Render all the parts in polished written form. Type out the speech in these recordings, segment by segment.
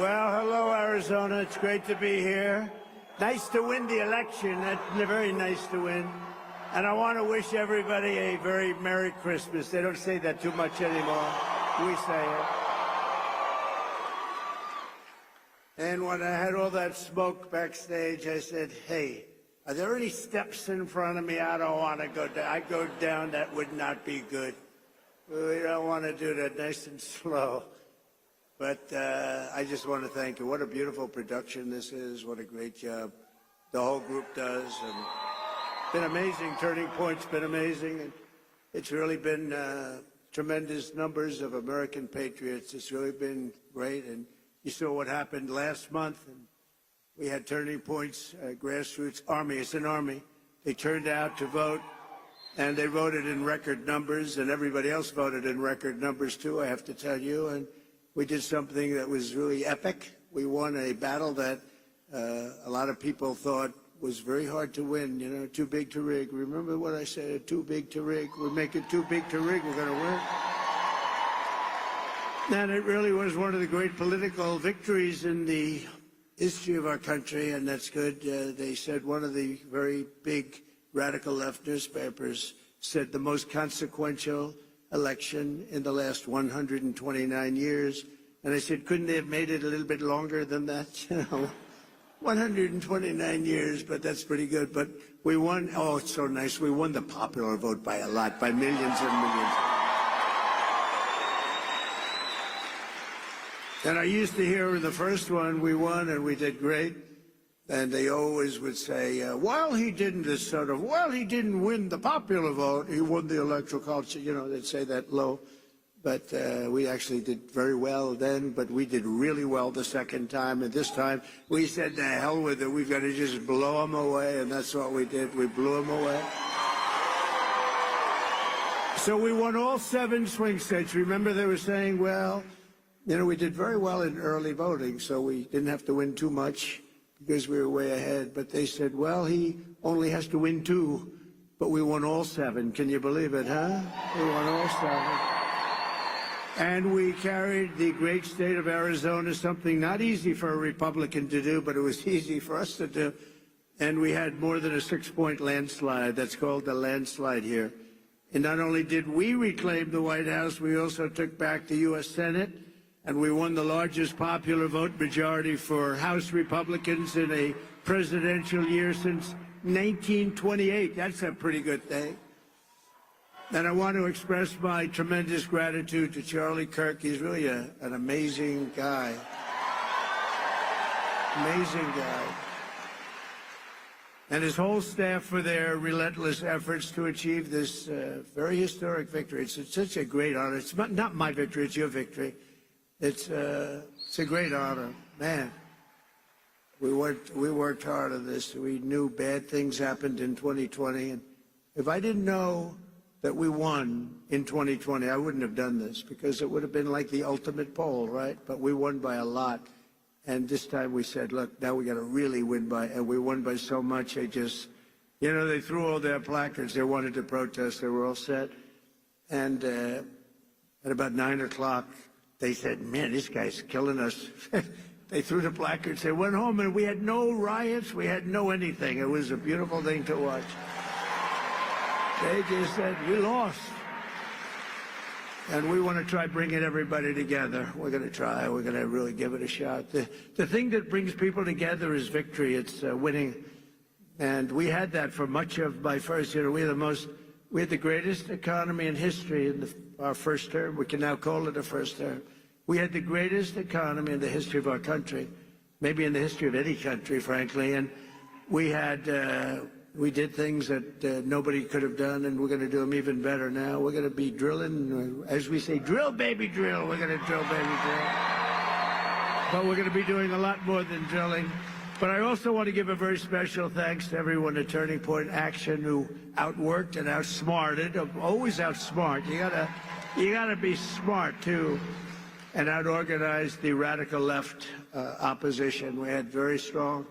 Well, hello, Arizona. It's great to be here. Nice to win the election. That's very nice to win. And I want to wish everybody a very Merry Christmas. They don't say that too much anymore. We say it. And when I had all that smoke backstage, I said, hey, are there any steps in front of me? I don't want to go down. I go down, that would not be good. We don't want to do that, nice and slow. But I just want to thank you. What a beautiful production this is. What a great job the whole group does. And it's been amazing. Turning Point's been amazing. And it's really been tremendous numbers of American patriots. It's really been great. And you saw what happened last month. And we had Turning Point's grassroots army. It's an army. They turned out to vote. And they voted in record numbers. And everybody else voted in record numbers, too, I have to tell you. And we did something that was really epic. We won a battle that a lot of people thought was very hard to win, you know, too big to rig. Remember what I said, too big to rig? We make it too big to rig, we're going to win. And it really was one of the great political victories in the history of our country, and that's good. They said one of the very big radical left newspapers said the most consequential election in the last 129 years. And I said, couldn't they have made it a little bit longer than that? You know, 129 years, but that's pretty good. But we won. Oh, it's so nice. We won the popular vote by a lot, by millions and millions. And I used to hear in the first one, we won and we did great. And they always would say, while he didn't win the popular vote, he won the electoral college. You know, they'd say that low. But we actually did very well then, but we did really well the second time. And this time, we said, to hell with it. We've got to just blow them away. And that's what we did. We blew them away. So we won all 7 swing states. Remember, they were saying, well, you know, we did very well in early voting, so we didn't have to win too much, because we were way ahead. But they said, well, he only has to win 2, but we won all 7. Can you believe it, huh? We won all 7. And we carried the great state of Arizona, something not easy for a Republican to do, but it was easy for us to do. And we had more than a 6-point landslide. That's called the landslide here. And not only did we reclaim the White House, we also took back the U.S. Senate. And we won the largest popular vote majority for House Republicans in a presidential year since 1928. That's a pretty good thing. And I want to express my tremendous gratitude to Charlie Kirk. He's really an amazing guy. Amazing guy. And his whole staff for their relentless efforts to achieve this very historic victory. It's such a great honor. It's not my victory, it's your victory. It's a great honor, man. We worked hard on this. We knew bad things happened in 2020, and if I didn't know that we won in 2020, I wouldn't have done this, because it would have been like the ultimate poll, right? But we won by a lot, and this time we said, look, now we got to really win by, and we won by so much. They just, you know, they threw all their placards. They wanted to protest. They were all set, and at about 9 o'clock. They said, man, this guy's killing us. They threw the placards. They went home, and we had no riots. We had no anything. It was a beautiful thing to watch. They just said, we lost. And we want to try bringing everybody together. We're going to try. We're going to really give it a shot. The thing that brings people together is victory. It's winning. And we had that for much of my first year. We had the greatest economy in history in our first term. We can now call it a first term. We had the greatest economy in the history of our country, maybe in the history of any country, frankly. And we did things that nobody could have done, and we're going to do them even better now. We're going to be drilling, as we say, drill, baby, drill. We're going to drill, baby, drill. But we're going to be doing a lot more than drilling. But I also want to give a very special thanks to everyone at Turning Point Action who outworked and outsmarted. Always outsmart. You gotta be smart too, and outorganized the radical left opposition. We had very strong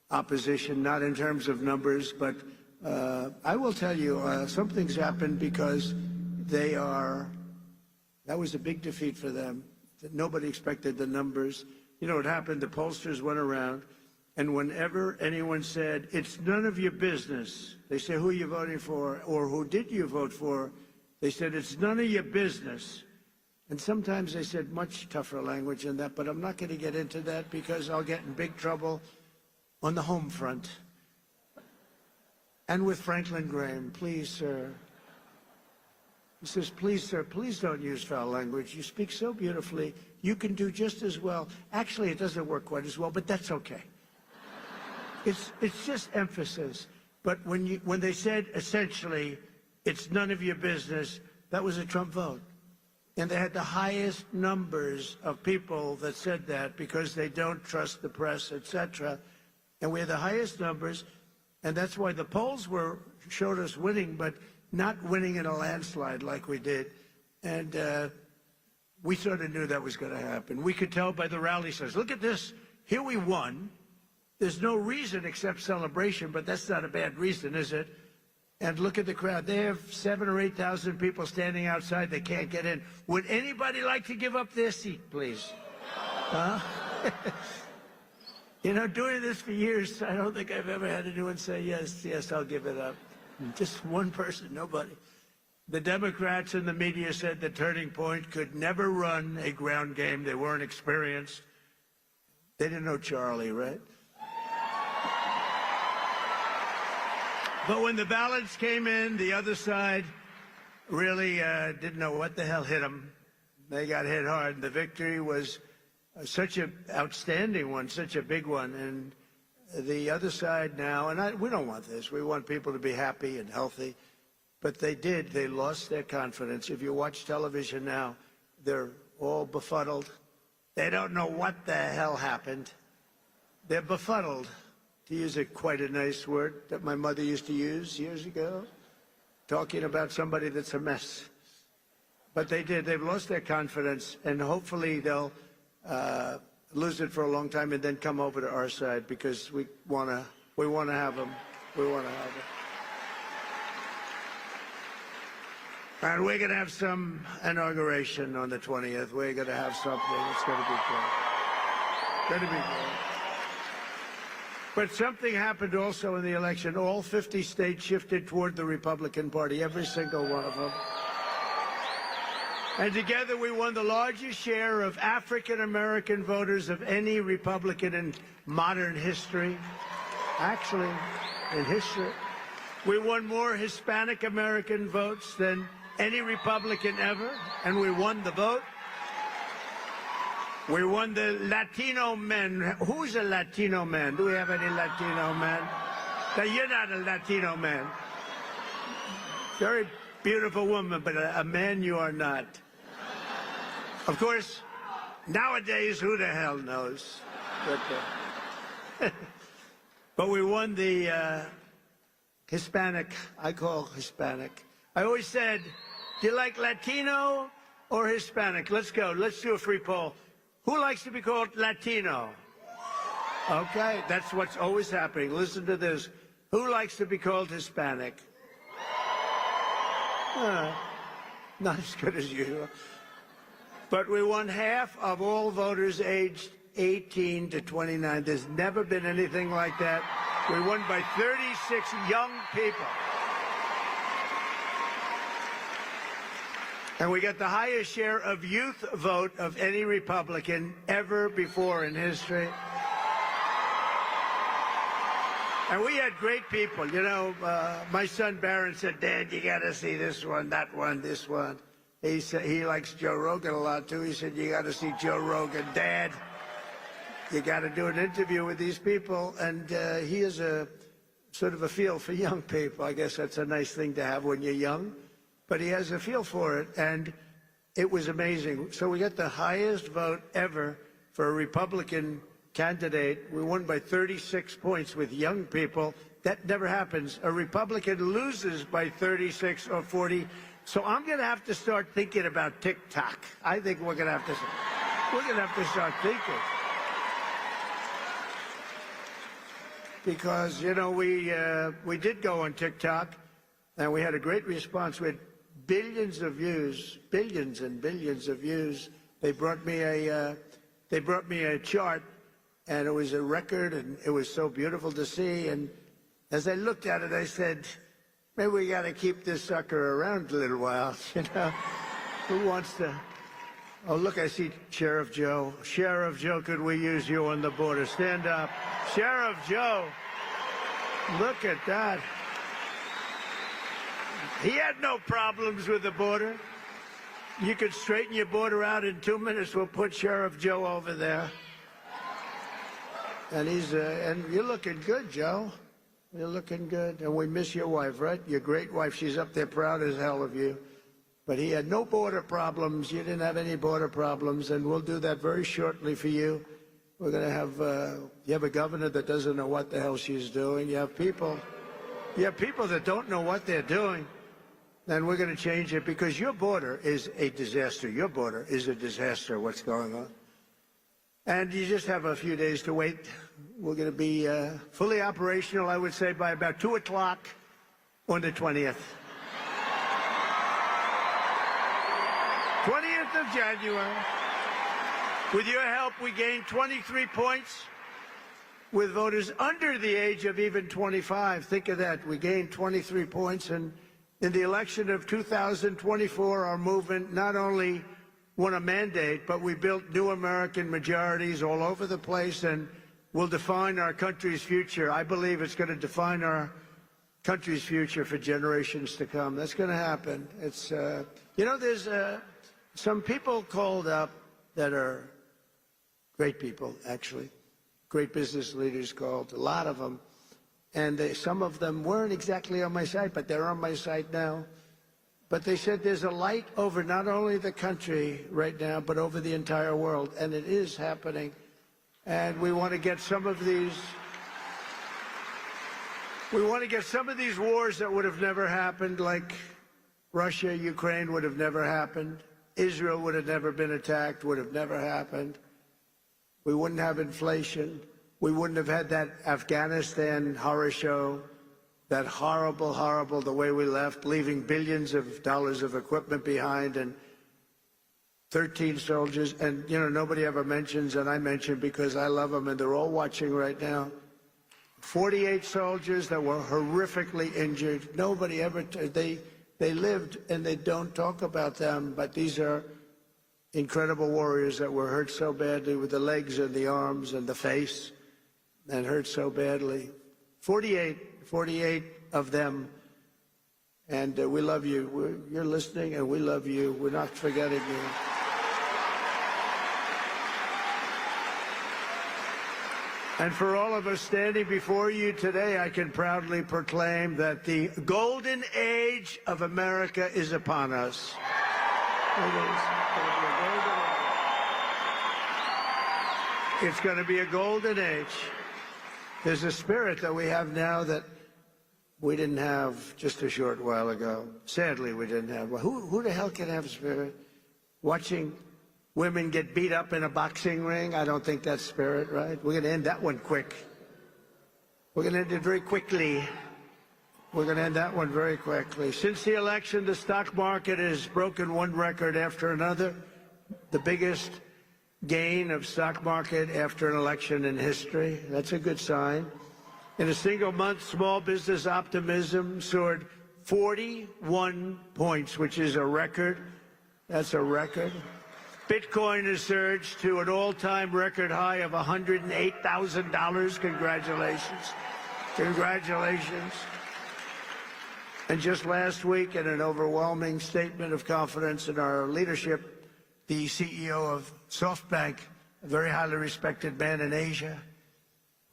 opposition, not in terms of numbers, but I will tell you, something's happened because that was a big defeat for them. Nobody expected the numbers. you know what happened? The pollsters went around, and whenever anyone said, it's none of your business, they say, who are you voting for? Or who did you vote for? They said, it's none of your business. And sometimes they said much tougher language than that, but I'm not going to get into that because I'll get in big trouble on the home front. And with Franklin Graham, please, sir. He says, please, sir, please don't use foul language. You speak so beautifully. You can do just as well. Actually, it doesn't work quite as well, but that's okay. It's just emphasis. But when they said, essentially, it's none of your business, that was a Trump vote. And they had the highest numbers of people that said that because they don't trust the press, etc. And we had the highest numbers, and that's why the polls showed us winning, but not winning in a landslide like we did. And we sort of knew that was going to happen. We could tell by the rally size. Look at this. Here we won. There's no reason except celebration, but that's not a bad reason, is it? And look at the crowd. They have 7,000 or 8,000 people standing outside. They can't get in. Would anybody like to give up their seat, please? Huh? You know, doing this for years, I don't think I've ever had anyone say, yes, yes, I'll give it up. Just one person, nobody. The Democrats and the media said the Turning Point could never run a ground game. They weren't experienced. They didn't know Charlie, right? But when the ballots came in, the other side really didn't know what the hell hit them. They got hit hard. The victory was such an outstanding one, such a big one. And the other side now, and we don't want this. We want people to be happy and healthy. But they did. They lost their confidence. If you watch television now, they're all befuddled. They don't know what the hell happened. They're befuddled, to use quite a nice word that my mother used to use years ago, talking about somebody that's a mess. But they did. They've lost their confidence, and hopefully they'll lose it for a long time and then come over to our side because we want to have them. We want to have them. And we're going to have some inauguration on the 20th. We're going to have something. It's going to be great. Going to be great. But something happened also in the election. All 50 states shifted toward the Republican Party, every single one of them. And together we won the largest share of African-American voters of any Republican in modern history. Actually, in history. We won more Hispanic-American votes than any Republican ever, and we won the vote. We won the Latino men. Who's a Latino man? Do we have any Latino men? Now, you're not a Latino man. Very beautiful woman, but a man you are not. Of course, nowadays, who the hell knows? But we won the Hispanic, I call Hispanic. I always said, do you like Latino or Hispanic? Let's go. Let's do a free poll. Who likes to be called Latino? Okay, that's what's always happening. Listen to this. Who likes to be called Hispanic? Not as good as usual. But we won half of all voters aged 18 to 29. There's never been anything like that. We won by 36 young people. And we got the highest share of youth vote of any Republican ever before in history. And we had great people. You know, my son Barron said, Dad, you got to see this one, that one, this one. He said he likes Joe Rogan a lot, too. He said, you got to see Joe Rogan. Dad, you got to do an interview with these people. And he is a sort of a feel for young people. I guess that's a nice thing to have when you're young. But he has a feel for it, and it was amazing. So we got the highest vote ever for a Republican candidate. We won by 36 points with young people. That never happens. A Republican loses by 36 or 40. So I'm going to have to start thinking about TikTok. I think we're going to have to start thinking. Because, you know, we did go on TikTok, and we had a great response. We had billions of views, billions and billions of views. They brought me a they brought me a chart, and it was a record, and it was so beautiful to see. And as I looked at it, I said, maybe we got to keep this sucker around a little while, you know? Who wants to? Oh, look, I see Sheriff Joe. Sheriff Joe, could we use you on the border? Stand up. Sheriff Joe, look at that. He had no problems with the border. You could straighten your border out in 2 minutes. We'll put Sheriff Joe over there. And and you're looking good, Joe. You're looking good. And we miss your wife, right? Your great wife. She's up there proud as hell of you. But he had no border problems. You didn't have any border problems. And we'll do that very shortly for you. We're going to have, you have a governor that doesn't know what the hell she's doing. You have people that don't know what they're doing. And we're going to change it because your border is a disaster. Your border is a disaster, what's going on. And you just have a few days to wait. We're going to be fully operational, I would say, by about 2 o'clock on the 20th. 20th of January. With your help, we gained 23 points with voters under the age of even 25. Think of that. We gained 23 points. And in the election of 2024, our movement not only won a mandate, but we built new American majorities all over the place and will define our country's future. I believe it's going to define our country's future for generations to come. That's going to happen. It's, you know, there's some people called up that are great people, actually. Great business leaders called, a lot of them. And some of them weren't exactly on my side, but they're on my side now. But they said there's a light over not only the country right now, but over the entire world. And it is happening. And we want to get some of these, wars that would have never happened, like Russia, Ukraine would have never happened. Israel would have never been attacked, would have never happened. We wouldn't have inflation. We wouldn't have had that Afghanistan horror show, that horrible, horrible, the way we left, leaving billions of dollars of equipment behind and 13 soldiers. And, you know, nobody ever mentions, and I mention because I love them, and they're all watching right now. 48 soldiers that were horrifically injured. Nobody ever, they lived, and they don't talk about them, but these are incredible warriors that were hurt so badly with the legs and the arms and the face, and hurt so badly. 48 of them. And we love you. You're listening, and we love you. We're not forgetting you. And for all of us standing before you today, I can proudly proclaim that the golden age of America is upon us. It's going to be a golden age. There's a spirit that we have now that we didn't have just a short while ago. Sadly, we didn't have. Well, who the hell can have spirit? Watching women get beat up in a boxing ring? I don't think that's spirit, right? We're going to end that one quick. We're going to end it very quickly. We're going to end that one very quickly. Since the election, the stock market has broken one record after another. The biggest gain of stock market after an election in history. That's a good sign. In a single month, small business optimism soared 41 points, which is a record. That's a record. Bitcoin has surged to an all-time record high of $108,000. Congratulations. Congratulations. And just last week, in an overwhelming statement of confidence in our leadership, the CEO of SoftBank, a very highly respected man in Asia,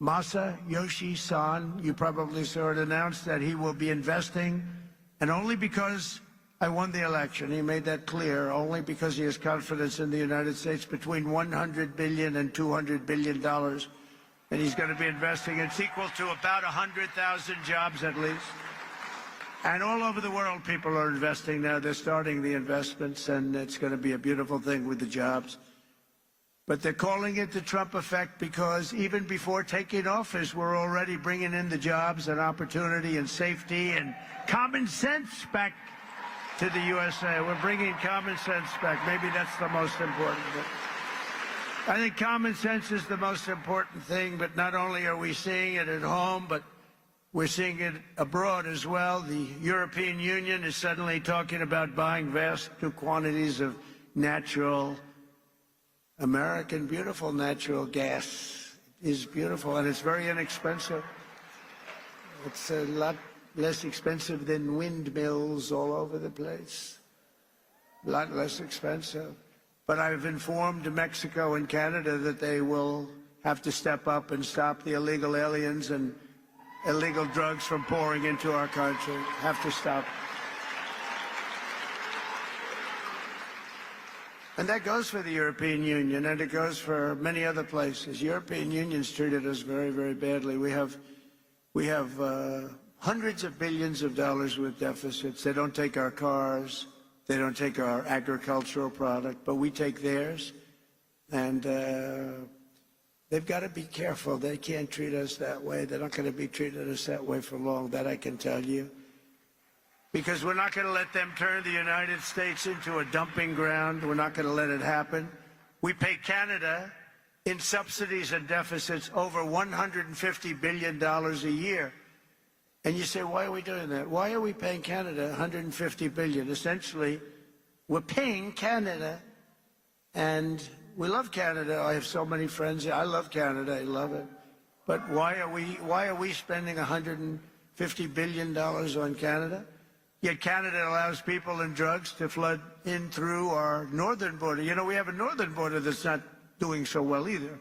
Masayoshi Son, you probably saw it, announced that he will be investing, and only because I won the election, he made that clear, only because he has confidence in the United States, between $100 billion and $200 billion. And he's going to be investing. It's equal to about 100,000 jobs at least. And all over the world, people are investing now. They're starting the investments, and it's going to be a beautiful thing with the jobs. But they're calling it the Trump effect because even before taking office, we're already bringing in the jobs and opportunity and safety and common sense back to the USA. We're bringing common sense back. Maybe that's the most important thing. I think common sense is the most important thing, but not only are we seeing it at home, but we're seeing it abroad as well. The European Union is suddenly talking about buying vast quantities of natural, American, beautiful natural gas. It is beautiful, and it's very inexpensive. It's a lot less expensive than windmills all over the place. A lot less expensive. But I've informed Mexico and Canada that they will have to step up and stop the illegal aliens and illegal drugs from pouring into our country. Have to stop. And that goes for the European Union, and it goes for many other places. European Union's treated us very, very badly. We have hundreds of billions of dollars with deficits. They don't take our cars. They don't take our agricultural product, but we take theirs. And they've got to be careful. They can't treat us that way. They're not going to be treating us that way for long, that I can tell you. Because we're not going to let them turn the United States into a dumping ground. We're not going to let it happen. We pay Canada in subsidies and deficits over $150 billion a year. And you say, why are we doing that? Why are we paying Canada $150 billion? Essentially, we're paying Canada, and we love Canada. I have so many friends. I love Canada. I love it. But why are we spending $150 billion on Canada? Yet Canada allows people and drugs to flood in through our northern border. You know, we have a northern border that's not doing so well either.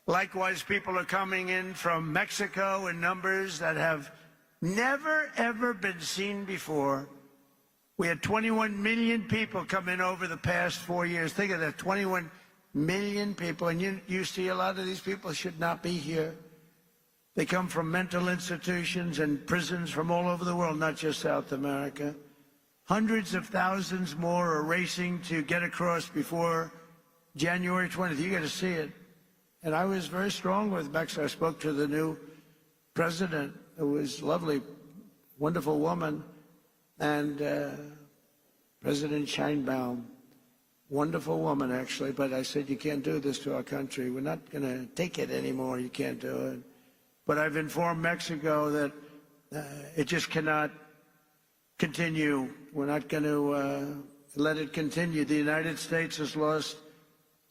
Likewise, people are coming in from Mexico in numbers that have never, ever been seen before. We had 21 million people come in over the past 4 years. Think of that, 21 million people. And you see a lot of these people should not be here. They come from mental institutions and prisons from all over the world, not just South America. Hundreds of thousands more are racing to get across before January 20th. You got to see it. And I was very strong with Mexico. I spoke to the new president, who was lovely, wonderful woman, and President Sheinbaum, wonderful woman, actually. But I said, you can't do this to our country. We're not going to take it anymore. You can't do it. But I've informed Mexico that it just cannot continue. We're not going to let it continue. The United States has lost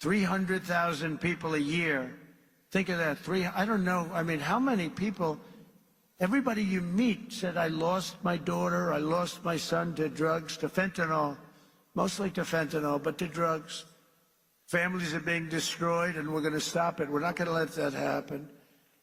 300,000 people a year. Think of that. I don't know. I mean, how many people, everybody you meet said, I lost my daughter, I lost my son to drugs, to fentanyl, mostly to fentanyl, but to drugs. Families are being destroyed, and we're going to stop it. We're not going to let that happen.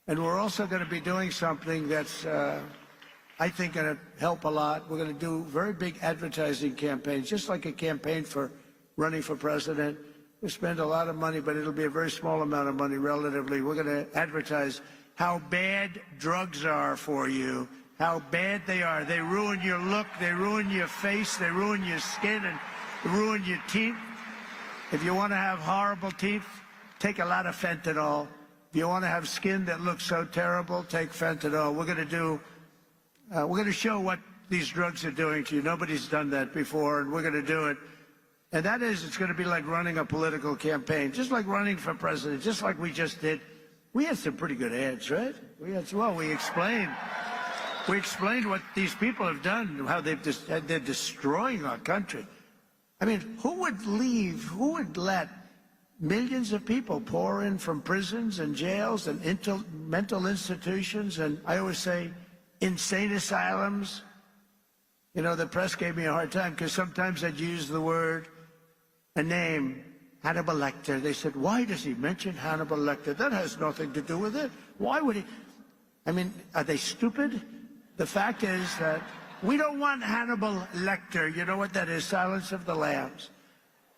And we're also going to be doing something that's, I think, going to help a lot. We're going to do very big advertising campaigns, just like a campaign for running for president. We spend a lot of money, but it'll be a very small amount of money relatively. We're going to advertise how bad drugs are for you, how bad they are. They ruin your look, they ruin your face, they ruin your skin, and ruin your teeth. If you want to have horrible teeth, take a lot of fentanyl. If you want to have skin that looks so terrible, take fentanyl. We're going to show what these drugs are doing to you. Nobody's done that before, and we're going to do it. And that is, it's going to be like running a political campaign, just like running for president, just like we just did. We had some pretty good ads, right? We explained what these people have done, how they're destroying our country. I mean, who would let millions of people pour in from prisons and jails and mental institutions, and I always say insane asylums? You know, the press gave me a hard time because sometimes I'd use the word, a name, Hannibal Lecter. They said, why does he mention Hannibal Lecter? That has nothing to do with it. Why would he? I mean, are they stupid? The fact is that we don't want Hannibal Lecter. You know what that is? Silence of the Lambs.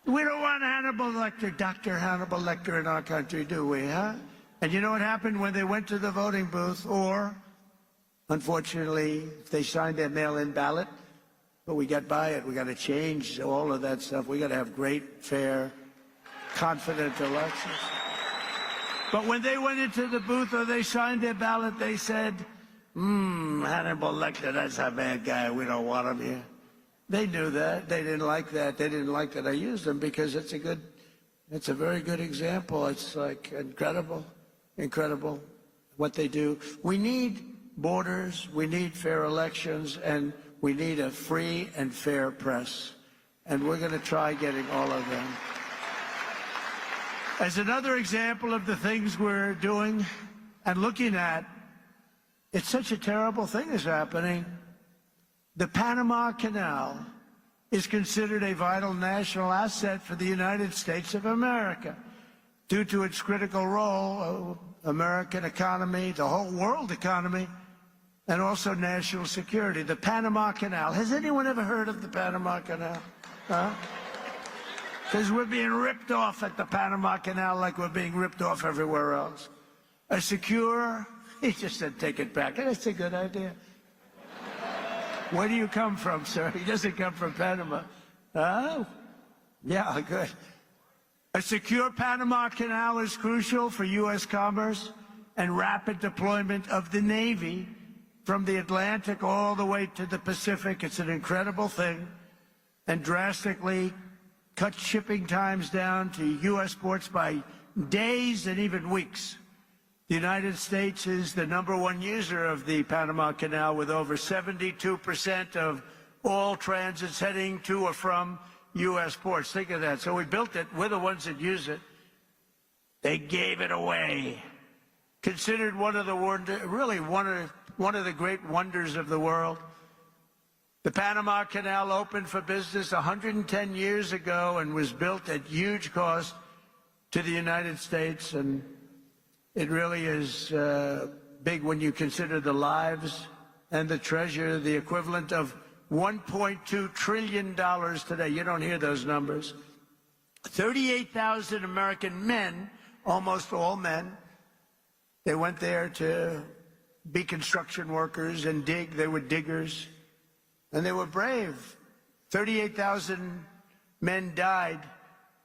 We don't want Hannibal Lecter, Dr. Hannibal Lecter in our country, do we, huh? And you know what happened when they went to the voting booth? Or, unfortunately, they signed their mail-in ballot, but we got by it. We got to change all of that stuff. We got to have great, fair, confident elections. But when they went into the booth or they signed their ballot, they said, Hannibal Lecter, that's a bad guy. We don't want him here. They knew that. They didn't like that. They didn't like that I used them because it's a good It's a very good example. It's like incredible what they do. We need borders, we need fair elections, and we need a free and fair press. And we're going to try getting all of them. As another example of the things we're doing and looking at, it's such a terrible thing is happening. The Panama Canal is considered a vital national asset for the United States of America due to its critical role, American economy, the whole world economy, and also national security. The Panama Canal. Has anyone ever heard of the Panama Canal? Huh? Because we're being ripped off at the Panama Canal like we're being ripped off everywhere else. A secure, he just said take it back. That's a good idea. Where do you come from, sir? He doesn't come from Panama. Oh, yeah, good. A secure Panama Canal is crucial for U.S. commerce and rapid deployment of the Navy from the Atlantic all the way to the Pacific. It's an incredible thing, and drastically cut shipping times down to U.S. ports by days and even weeks. The United States is the #1 user of the Panama Canal, with over 72% of all transits heading to or from U.S. ports. Think of that. So we built it. We're the ones that use it. They gave it away. Considered one of the one of the great wonders of the world. The Panama Canal opened for business 110 years ago and was built at huge cost to the United States, and it really is big when you consider the lives and the treasure, the equivalent of $1.2 trillion today. You don't hear those numbers. 38,000 American men, almost all men, they went there to be construction workers and dig. They were diggers, and they were brave. 38,000 men died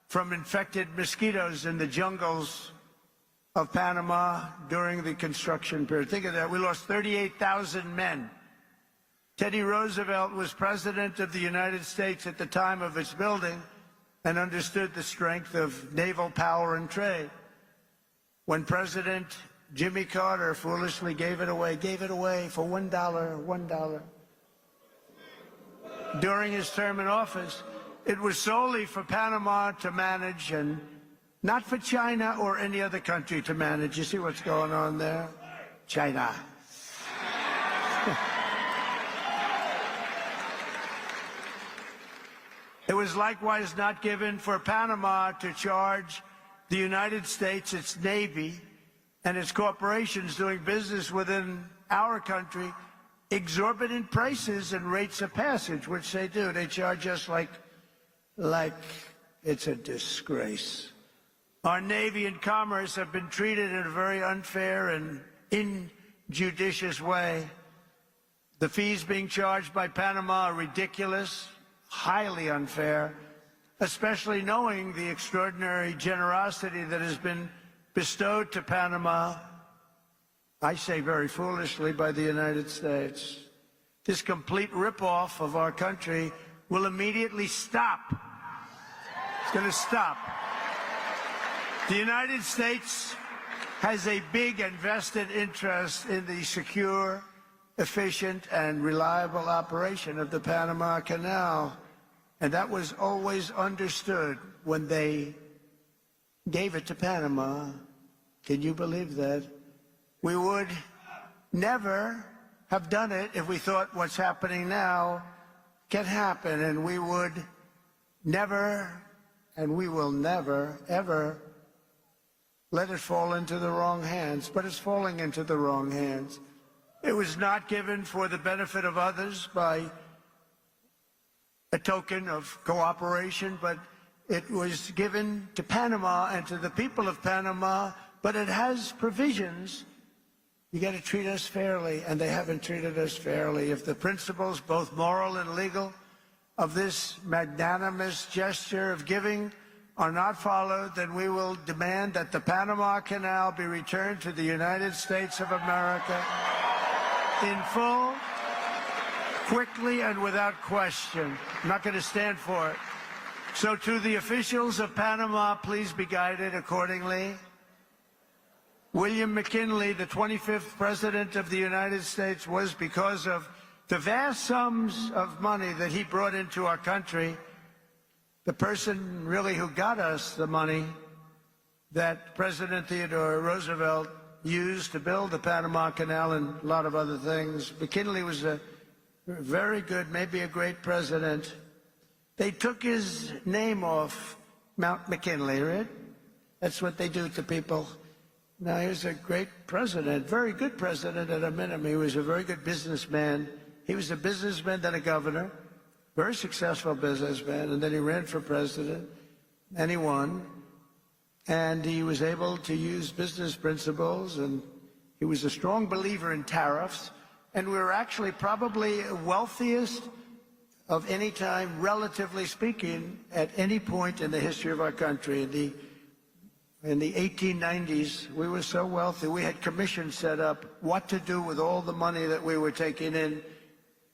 from infected mosquitoes in the jungles of Panama during the construction period. Think of that. We lost 38,000 men. Teddy Roosevelt was president of the United States at the time of its building and understood the strength of naval power and trade. When President Jimmy Carter foolishly gave it away for $1. During his term in office, it was solely for Panama to manage and not for China or any other country to manage. You see what's going on there? China. It was likewise not given for Panama to charge the United States, its Navy, and its corporations doing business within our country exorbitant prices and rates of passage, which they do. They charge us like it's a disgrace. Our Navy and Commerce have been treated in a very unfair and injudicious way. The fees being charged by Panama are ridiculous, highly unfair, especially knowing the extraordinary generosity that has been bestowed to Panama, I say very foolishly, by the United States. This complete ripoff of our country will immediately stop. It's going to stop. The United States has a big and vested interest in the secure, efficient, and reliable operation of the Panama Canal. And that was always understood when they gave it to Panama. Can you believe that? We would never have done it if we thought what's happening now can happen. And we would never, and we will never, ever let it fall into the wrong hands. But it's falling into the wrong hands. It was not given for the benefit of others by a token of cooperation, but it was given to Panama and to the people of Panama, but it has provisions. You got to treat us fairly, and they haven't treated us fairly. If the principles, both moral and legal, of this magnanimous gesture of giving are not followed, then we will demand that the Panama Canal be returned to the United States of America in full, quickly, and without question. I'm not going to stand for it. So to the officials of Panama, please be guided accordingly. William McKinley, the 25th President of the United States, was because of the vast sums of money that he brought into our country, the person really who got us the money that President Theodore Roosevelt used to build the Panama Canal and a lot of other things. McKinley was a very good, maybe a great president. They took his name off Mount McKinley, right? That's what they do to people. Now, he was a great president, very good president at a minimum. He was a very good businessman. He was a businessman, then a governor, very successful businessman, and then he ran for president, and he won. And he was able to use business principles, and he was a strong believer in tariffs. And we were actually probably wealthiest of any time, relatively speaking, at any point in the history of our country. In the 1890s, we were so wealthy, we had commissions set up what to do with all the money that we were taking in.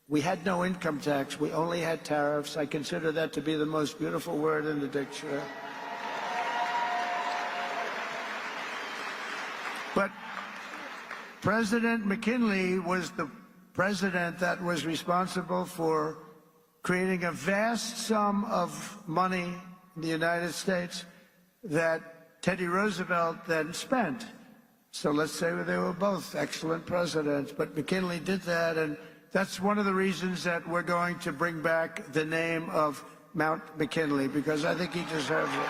We had no income tax. We only had tariffs. I consider that to be the most beautiful word in the dictionary. But President McKinley was the president that was responsible for creating a vast sum of money in the United States that Teddy Roosevelt then spent. So let's say they were both excellent presidents, but McKinley did that, and that's one of the reasons that we're going to bring back the name of Mount McKinley, because I think he deserves it.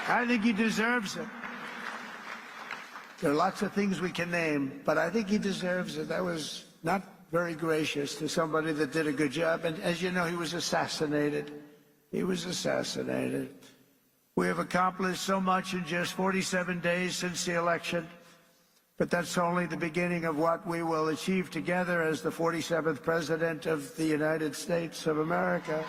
I think he deserves it. There are lots of things we can name, but I think he deserves it. That was not very gracious to somebody that did a good job, and as you know, he was assassinated. He was assassinated. We have accomplished so much in just 47 days since the election, but that's only the beginning of what we will achieve together as the 47th President of the United States of America.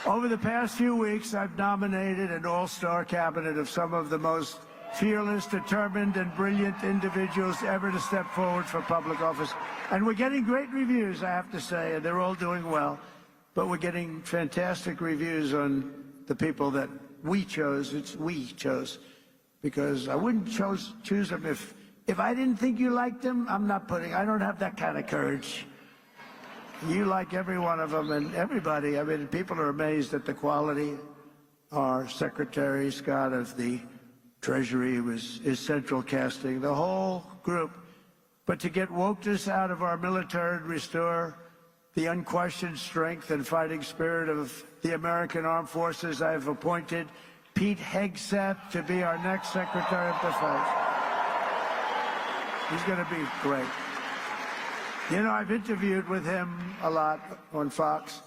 Over the past few weeks, I've nominated an all-star cabinet of some of the most fearless, determined, and brilliant individuals ever to step forward for public office. And we're getting great reviews, I have to say, and they're all doing well. But we're getting fantastic reviews on the people that we chose. It's we chose. Because I wouldn't choose them if I didn't think you liked them. I don't have that kind of courage. You like every one of them, and everybody. I mean, people are amazed at the quality. Our Secretary Scott of the Treasury is central casting, the whole group. But to get wokeness out of our military and restore the unquestioned strength and fighting spirit of the American Armed Forces, I have appointed Pete Hegseth to be our next Secretary of Defense. He's going to be great. You know, I've interviewed with him a lot on Fox,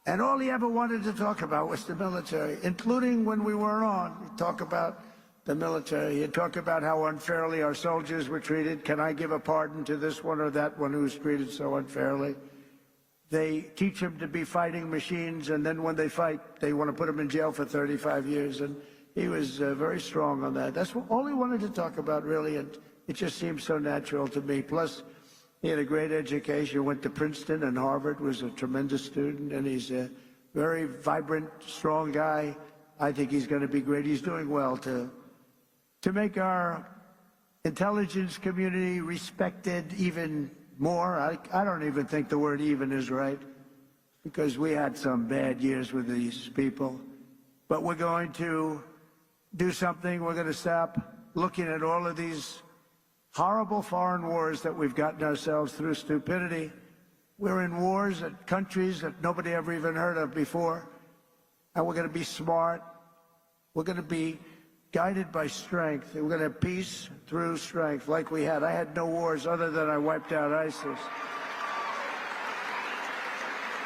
and all he ever wanted to talk about was the military, including when we weren't on. He'd talk about the military. He'd talk about how unfairly our soldiers were treated. Can I give a pardon to this one or that one who was treated so unfairly? They teach them to be fighting machines, and then when they fight, they want to put them in jail for 35 years. And he was very strong on that. That's all he wanted to talk about, really, and it just seems so natural to me. Plus, he had a great education, went to Princeton and Harvard, was a tremendous student, and he's a very vibrant, strong guy. I think he's going to be great. He's doing well to make our intelligence community respected even more. I don't even think the word even is right, because we had some bad years with these people. But we're going to do something. We're going to stop looking at all of these horrible foreign wars that we've gotten ourselves through stupidity. We're in wars at countries that nobody ever even heard of before. And we're going to be smart. We're going to be guided by strength. We're going to have peace through strength like we had. I had no wars other than I wiped out ISIS.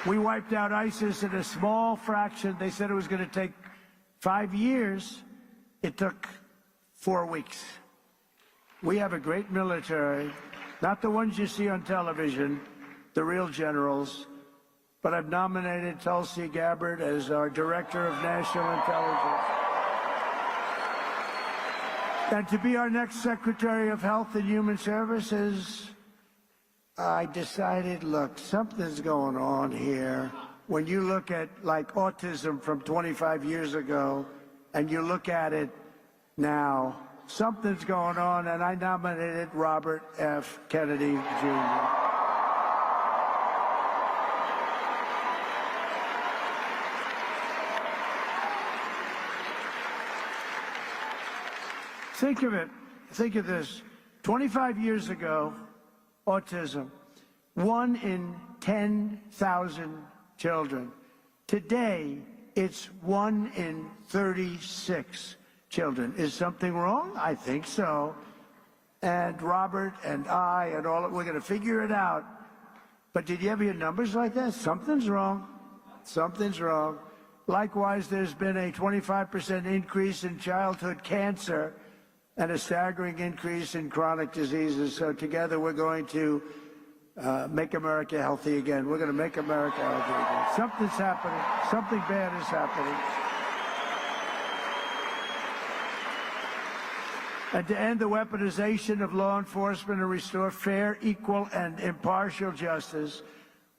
We wiped out ISIS in a small fraction. They said it was going to take 5 years. It took 4 weeks. We have a great military, not the ones you see on television, the real generals, but I've nominated Tulsi Gabbard as our Director of National Intelligence. And to be our next Secretary of Health and Human Services, I decided, look, something's going on here. When you look at, like, autism from 25 years ago, and you look at it now, something's going on, and I nominated Robert F. Kennedy, Jr. Think of it. Think of this. 25 years ago, autism, 1 in 10,000 children. Today, it's 1 in 36 children. Is something wrong? I think so. And Robert and I and all, we're going to figure it out. But did you ever hear numbers like that? Something's wrong. Something's wrong. Likewise, there's been a 25% increase in childhood cancer and a staggering increase in chronic diseases. So together we're going to make America healthy again. We're going to make America healthy again. Something's happening. Something bad is happening. And to end the weaponization of law enforcement and restore fair, equal, and impartial justice,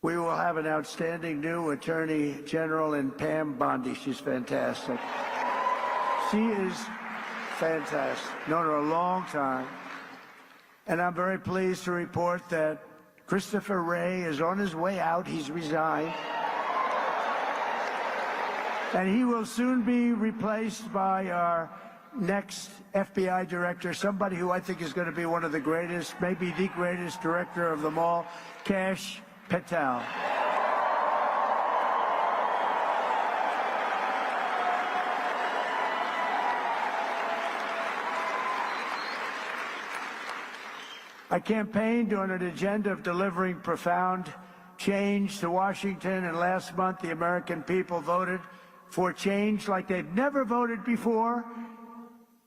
we will have an outstanding new Attorney General in Pam Bondi. She's fantastic. She is fantastic. Known her a long time. And I'm very pleased to report that Christopher Wray is on his way out. He's resigned. And he will soon be replaced by our next FBI director, somebody who I think is going to be one of the greatest, maybe the greatest director of them all, Kash Patel. I campaigned on an agenda of delivering profound change to Washington, and last month the American people voted for change like they've never voted before,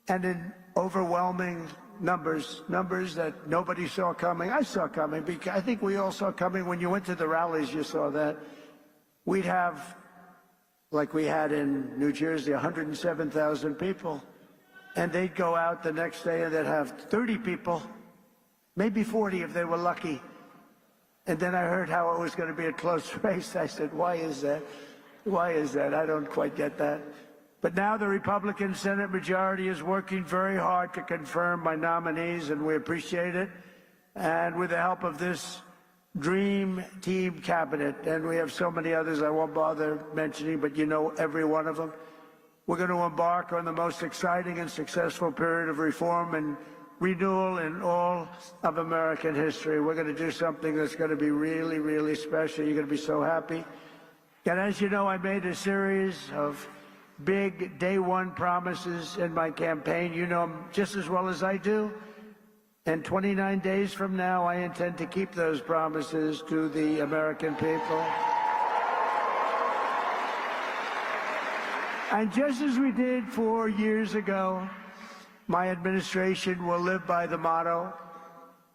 and in overwhelming numbers that nobody saw coming. I saw coming, because I think we all saw coming. When you went to the rallies, you saw that. We'd have, like we had in New Jersey, 107,000 people, and they'd go out the next day and they'd have 30 people, maybe 40 if they were lucky. And then I heard how it was going to be a close race. I said, why is that? Why is that? I don't quite get that. But now the Republican Senate majority is working very hard to confirm my nominees, and we appreciate it. And with the help of this dream team cabinet, and we have so many others I won't bother mentioning, but you know every one of them, we're going to embark on the most exciting and successful period of reform and renewal in all of American history. We're going to do something that's going to be really, really special. You're going to be so happy. And as you know, I made a series of big day one promises in my campaign. You know them just as well as I do. And 29 days from now, I intend to keep those promises to the American people. And just as we did 4 years ago, my administration will live by the motto,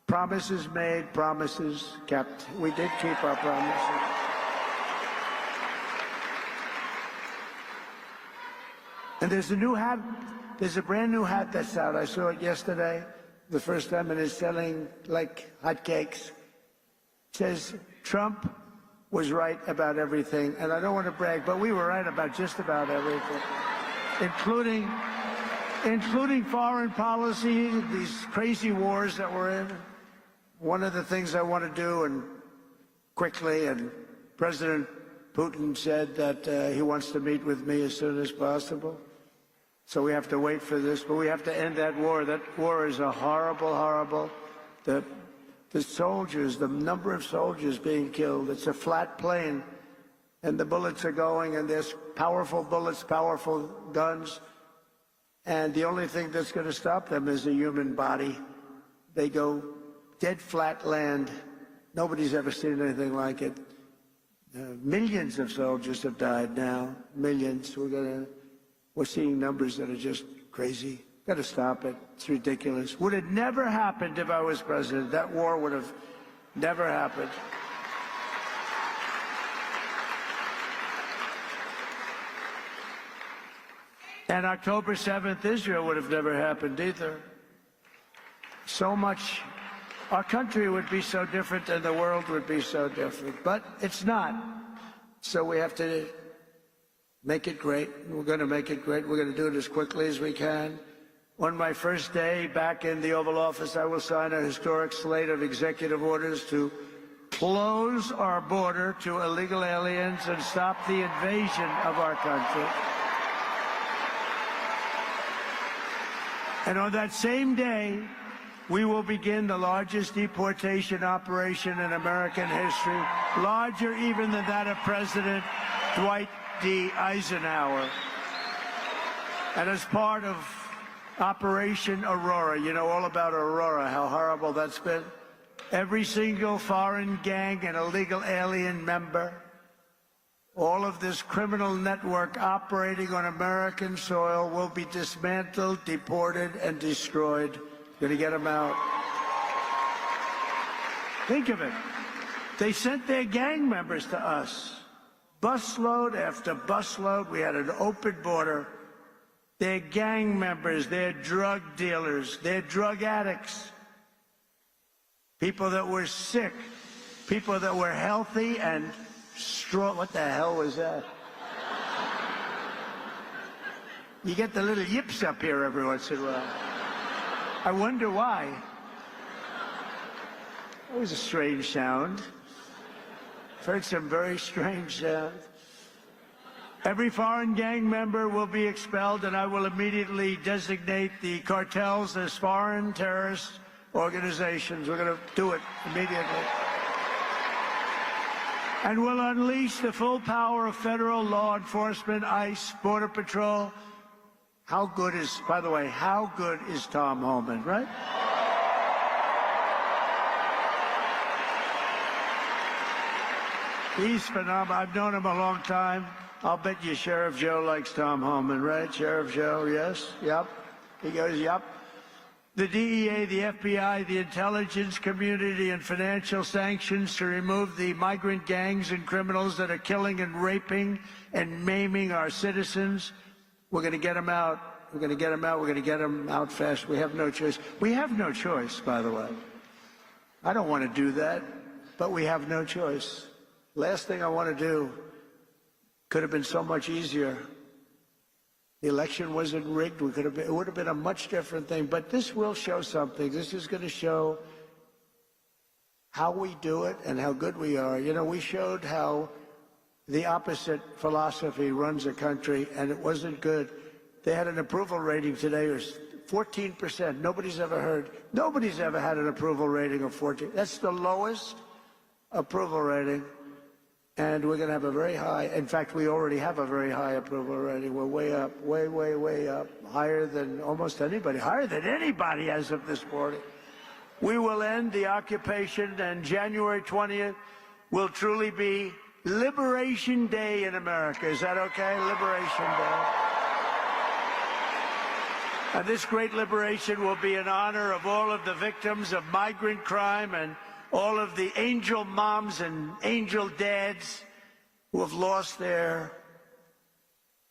promises made, promises kept. We did keep our promises. And there's a new hat, there's a brand new hat that's out. I saw it yesterday, the first time, and it's selling like hotcakes. It says, Trump was right about everything. And I don't want to brag, but we were right about just about everything, including foreign policy, these crazy wars that we're in. One of the things I want to do, and quickly, and President Putin said that he wants to meet with me as soon as possible. So we have to wait for this, but we have to end that war. That war is a horrible, horrible, the soldiers, the number of soldiers being killed, it's a flat plane, and the bullets are going, and there's powerful bullets, powerful guns, and the only thing that's going to stop them is a human body. They go dead flat land. Nobody's ever seen anything like it. Millions of soldiers have died now, millions. We're seeing numbers that are just crazy. Got to stop it. It's ridiculous. Would have never happened if I was president. That war would have never happened. And October 7th, Israel would have never happened either. So much our country would be so different and the world would be so different. But it's not. So we have to make it great. We're going to make it great. We're going to do it as quickly as we can. On my first day back in the Oval Office, I will sign a historic slate of executive orders to close our border to illegal aliens and stop the invasion of our country. And on that same day, we will begin the largest deportation operation in American history, larger even than that of President Dwight D. Eisenhower. And as part of Operation Aurora, you know all about Aurora, how horrible that's been. Every single foreign gang and illegal alien member, all of this criminal network operating on American soil will be dismantled, deported, and destroyed. Going to get them out. Think of it. They sent their gang members to us. Busload after busload. We had an open border. They're gang members, they're drug dealers, they're drug addicts, people that were sick, people that were healthy and strong. What the hell was that? You get the little yips up here every once in a while. I wonder why. It was a strange sound. I've heard some very strange sounds. Every foreign gang member will be expelled, and I will immediately designate the cartels as foreign terrorist organizations. We're going to do it immediately. And we'll unleash the full power of federal law enforcement, ICE, Border Patrol. How good is, by the way, how good is Tom Homan, right? He's phenomenal. I've known him a long time. I'll bet you Sheriff Joe likes Tom Homan, right? Sheriff Joe, yes? Yep. He goes, yep. The DEA, the FBI, the intelligence community, and financial sanctions to remove the migrant gangs and criminals that are killing and raping and maiming our citizens. We're going to get them out. We're going to get them out. We're going to get them out fast. We have no choice. We have no choice, by the way. I don't want to do that, but we have no choice. Last thing I want to do could have been so much easier. The election wasn't rigged. It would have been a much different thing. But this will show something. This is going to show how we do it and how good we are. You know, we showed how the opposite philosophy runs a country, and it wasn't good. They had an approval rating today of 14%. Nobody's ever had an approval rating of 14. That's the lowest approval rating. And we're going to have a very high, in fact, we already have a very high approval rating. We're way up, way up, higher than almost anybody, higher than anybody as of this morning. We will end the occupation, and January 20th will truly be Liberation Day in America. Is that okay? Liberation Day. And this great liberation will be in honor of all of the victims of migrant crime and all of the angel moms and angel dads who have lost their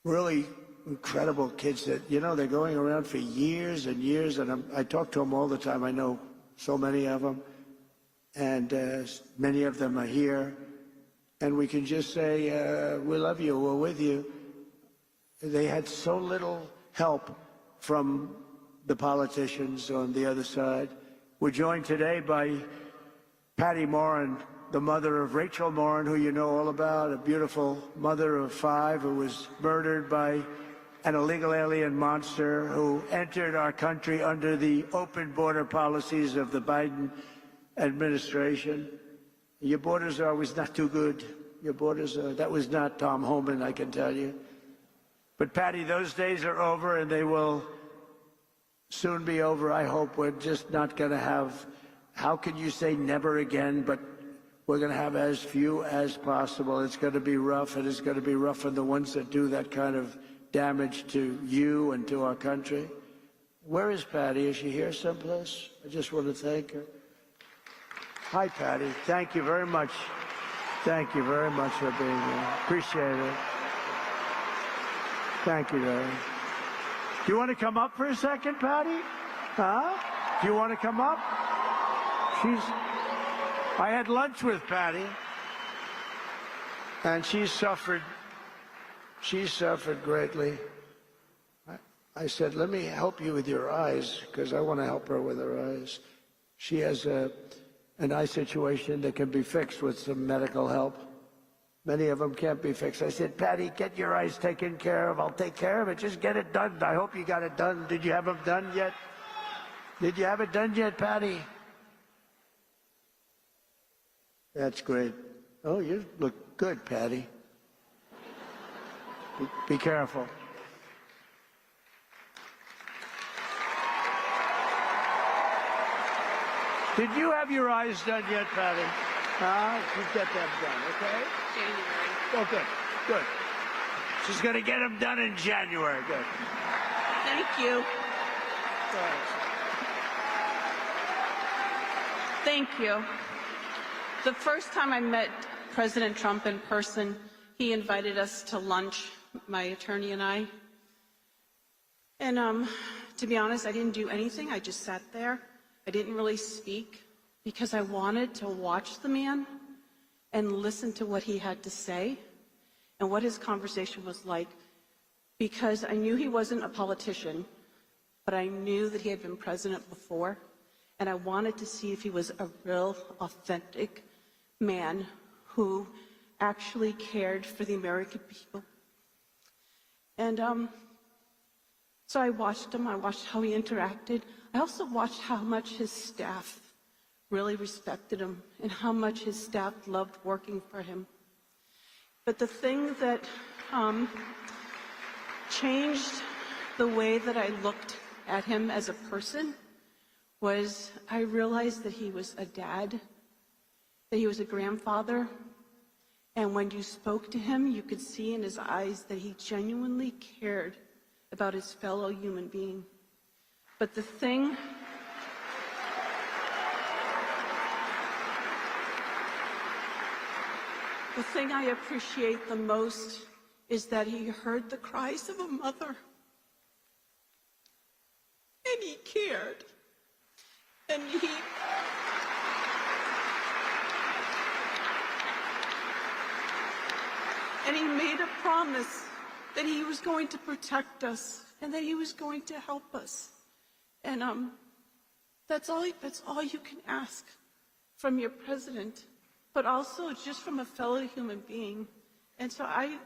really incredible kids that, you know, they're going around for years and years. And I talk to them all the time. I know so many of them. And many of them are here. And we can just say, we love you, we're with you. They had so little help from the politicians on the other side. We're joined today by Patty Morin, the mother of Rachel Morin, who you know all about, a beautiful mother of 5 who was murdered by an illegal alien monster who entered our country under the open border policies of the Biden administration. Your borders are always not too good. Your borders are, that was not Tom Homan, I can tell you. But Patty, those days are over, and they will soon be over. I hope we're just not going to have, how can you say never again, but we're going to have as few as possible. It's going to be rough, and it's going to be rough for the ones that do that kind of damage to you and to our country. Where is Patty? Is she here someplace? I just want to thank her. Hi, Patty. Thank you very much. Thank you very much for being here. Appreciate it. Thank you, Larry. Do you want to come up for a second, Patty? Huh? Do you want to come up? I had lunch with Patty, and she's suffered greatly. I said, let me help you with your eyes, because I want to help her with her eyes. She has an eye situation that can be fixed with some medical help. Many of them can't be fixed. I said, Patty, get your eyes taken care of. I'll take care of it. Just get it done. I hope you got it done. Did you have them done yet? Did you have it done yet, Patty? That's great. Oh, you look good, Patty. Be careful. Did you have your eyes done yet, Patty? You get them done, okay? January. Oh, good, good. She's going to get them done in January. Good. Thank you. Thank you. The first time I met President Trump in person, he invited us to lunch, my attorney and I. And to be honest, I didn't do anything. I just sat there. I didn't really speak because I wanted to watch the man and listen to what he had to say and what his conversation was like, because I knew he wasn't a politician, but I knew that he had been president before, and I wanted to see if he was a real, authentic man who actually cared for the American people. And so I watched him. I watched how he interacted. I also watched how much his staff really respected him and how much his staff loved working for him. But the thing that changed the way that I looked at him as a person was I realized that he was a dad, that he was a grandfather, and when you spoke to him, you could see in his eyes that he genuinely cared about his fellow human being. But the thing I appreciate the most is that he heard the cries of a mother, and he cared, and he made a promise that he was going to protect us and that he was going to help us. And that's all you can ask from your president, but also just from a fellow human being. And so I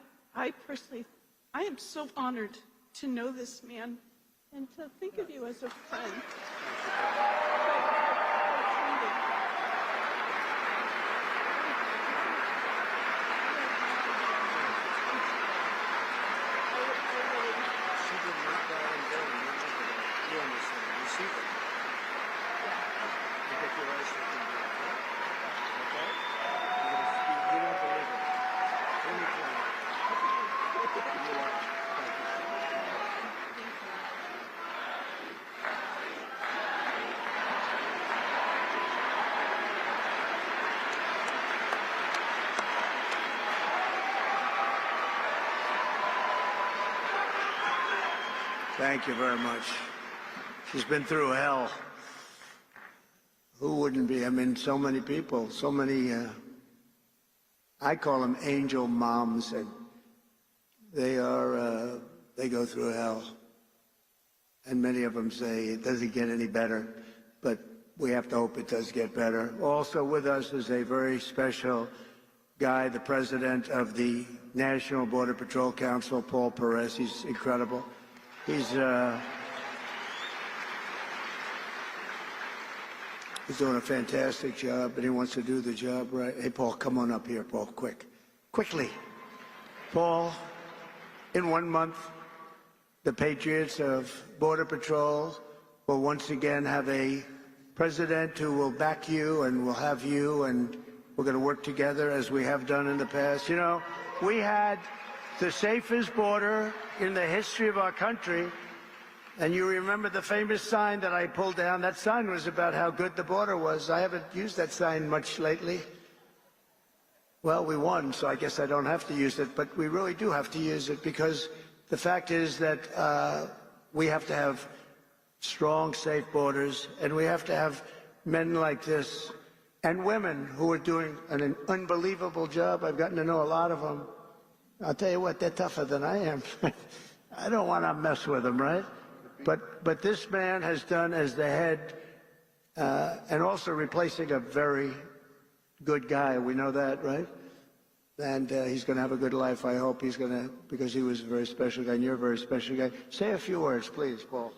personally, I am so honored to know this man and to think of you as a friend. Thank you very much. She's been through hell. Who wouldn't be? I mean, so many people, so many, I call them angel moms, and they go through hell. And many of them say it doesn't get any better, but we have to hope it does get better. Also with us is a very special guy, the president of the National Border Patrol Council, Paul Perez. He's incredible. He's doing a fantastic job, and he wants to do the job right. Hey, Paul, come on up here, Paul, quickly. Paul, in 1 month, the Patriots of Border Patrol will once again have a president who will back you and will have you, and we're going to work together as we have done in the past. You know, we had the safest border in the history of our country, and you remember the famous sign that I pulled down. That sign was about how good the border was. I haven't used that sign much lately. Well, we won, so I guess I don't have to use it, but we really do have to use it, because the fact is that we have to have strong, safe borders, and we have to have men like this, and women who are doing an unbelievable job. I've gotten to know a lot of them. I'll tell you what, they're tougher than I am. I don't want to mess with them, right? But this man has done as the head, and also replacing a very good guy. We know that, right? And he's going to have a good life, I hope. He's going to, because he was a very special guy, and you're a very special guy. Say a few words, please, Paul.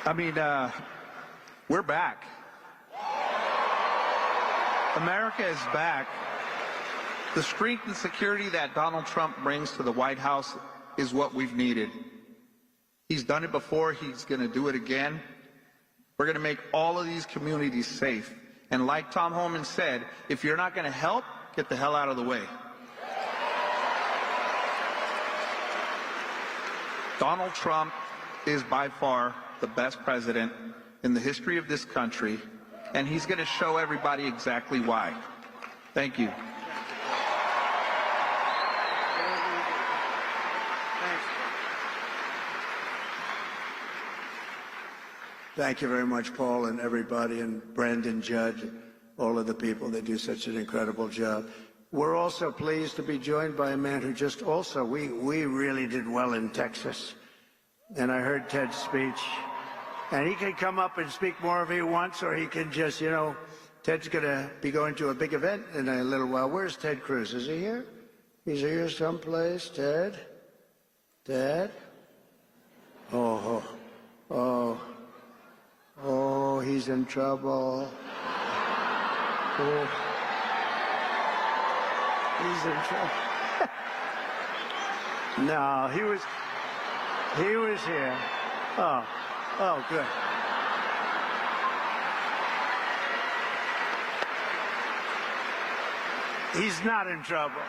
I mean, we're back. America is back. The strength and security that Donald Trump brings to the White House is what we've needed. He's done it before. He's going to do it again. We're going to make all of these communities safe. And like Tom Homan said, if you're not going to help, get the hell out of the way. Donald Trump is by far the best president in the history of this country, and he's going to show everybody exactly why. Thank you. Thank you very much, Paul, and everybody, and Brandon Judd, all of the people that do such an incredible job. We're also pleased to be joined by a man who just also, we really did well in Texas. And I heard Ted's speech. And he can come up and speak more if he wants, or he can just, you know, Ted's going to be going to a big event in a little while. Where's Ted Cruz? Is he here? He's here someplace. Ted? Ted? Oh, he's in trouble. Oh. He's in trouble. No, he was here. Oh, good. He's not in trouble.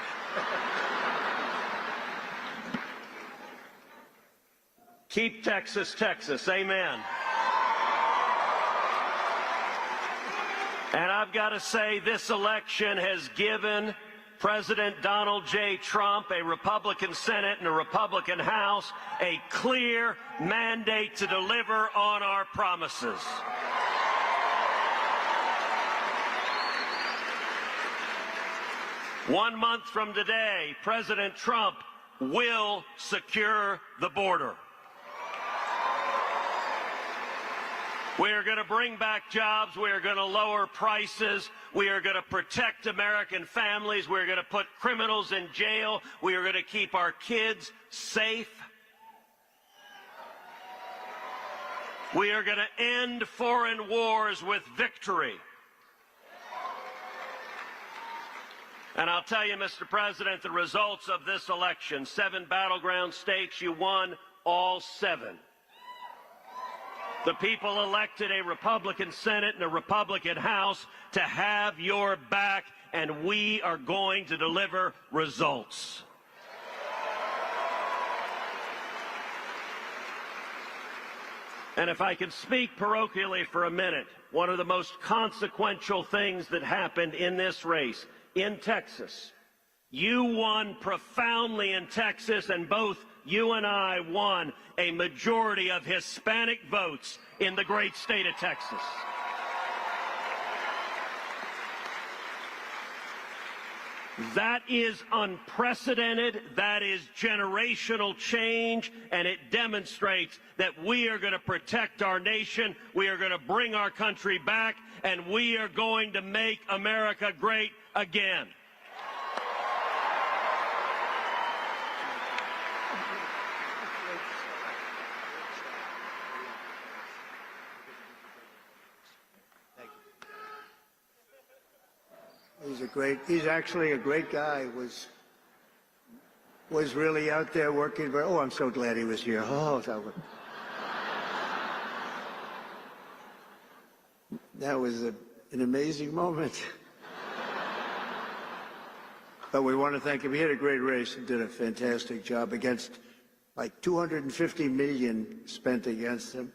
Keep Texas, Texas. Amen. And I've got to say, this election has given President Donald J. Trump, a Republican Senate and a Republican House, a clear mandate to deliver on our promises. One month from today, President Trump will secure the border. We are going to bring back jobs. We are going to lower prices. We are going to protect American families. We are going to put criminals in jail. We are going to keep our kids safe. We are going to end foreign wars with victory. And I'll tell you, Mr. President, the results of this election, 7 battleground states, you won all 7. The people elected a Republican Senate and a Republican House to have your back, and we are going to deliver results. And if I can speak parochially for a minute, one of the most consequential things that happened in this race in Texas, you won profoundly in Texas, and both you and I won a majority of Hispanic votes in the great state of Texas. That is unprecedented. That is generational change, and it demonstrates that we are going to protect our nation, we are going to bring our country back, and we are going to make America great again. He's actually a great guy. Was really out there working very, oh, I'm so glad he was here. Oh, that was an amazing moment. But we want to thank him. He had a great race and did a fantastic job against like 250 million spent against him.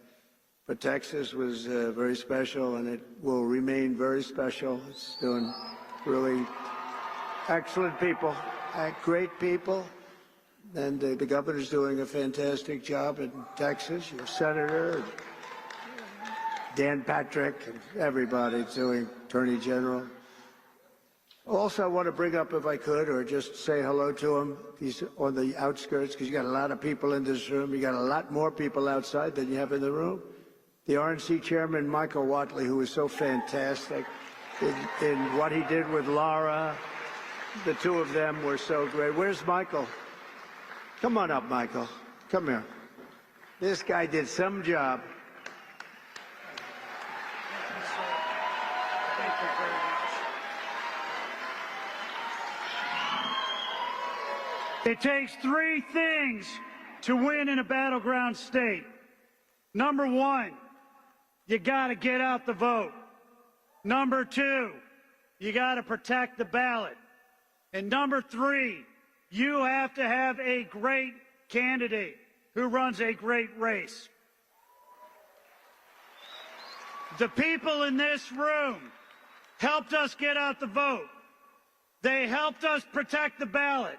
But Texas was very special, and it will remain very special. It's doing really excellent people, great people. And the governor's doing a fantastic job in Texas, your senator, Dan Patrick, and everybody's doing, Attorney General. Also, I want to bring up, if I could, or just say hello to him. He's on the outskirts, because you got a lot of people in this room. You got a lot more people outside than you have in the room. The RNC chairman, Michael Watley, who was so fantastic in what he did with Laura. The two of them were so great. Where's Michael? Come on up, Michael. Come here. This guy did some job. Thank you very much. It takes three things to win in a battleground state. Number one, you got to get out the vote. Number two, you got to protect the ballot. And number three, you have to have a great candidate who runs a great race. The people in this room helped us get out the vote. They helped us protect the ballot.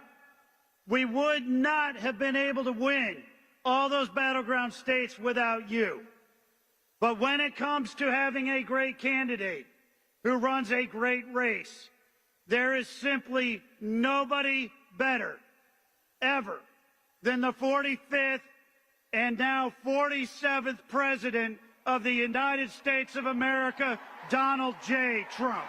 We would not have been able to win all those battleground states without you. But when it comes to having a great candidate who runs a great race, there is simply nobody better ever than the 45th and now 47th President of the United States of America, Donald J. Trump.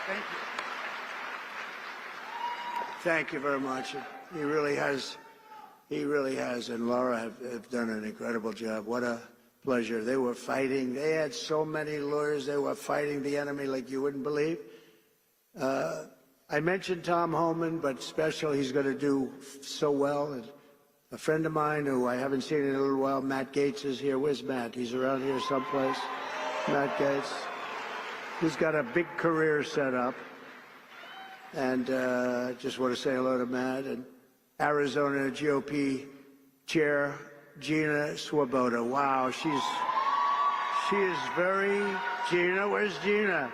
Thank you. Thank you very much. He really has, and Laura have done an incredible job. What a pleasure. They were fighting. They had so many lawyers. They were fighting the enemy like you wouldn't believe. I mentioned Tom Homan, but special, he's going to do so well. And a friend of mine who I haven't seen in a little while, Matt Gaetz, is here. Where's Matt? He's around here someplace. Matt Gaetz. He's got a big career set up. And I just want to say hello to Matt. And Arizona GOP Chair Gina Swoboda. Wow, she is very, Gina, where's Gina?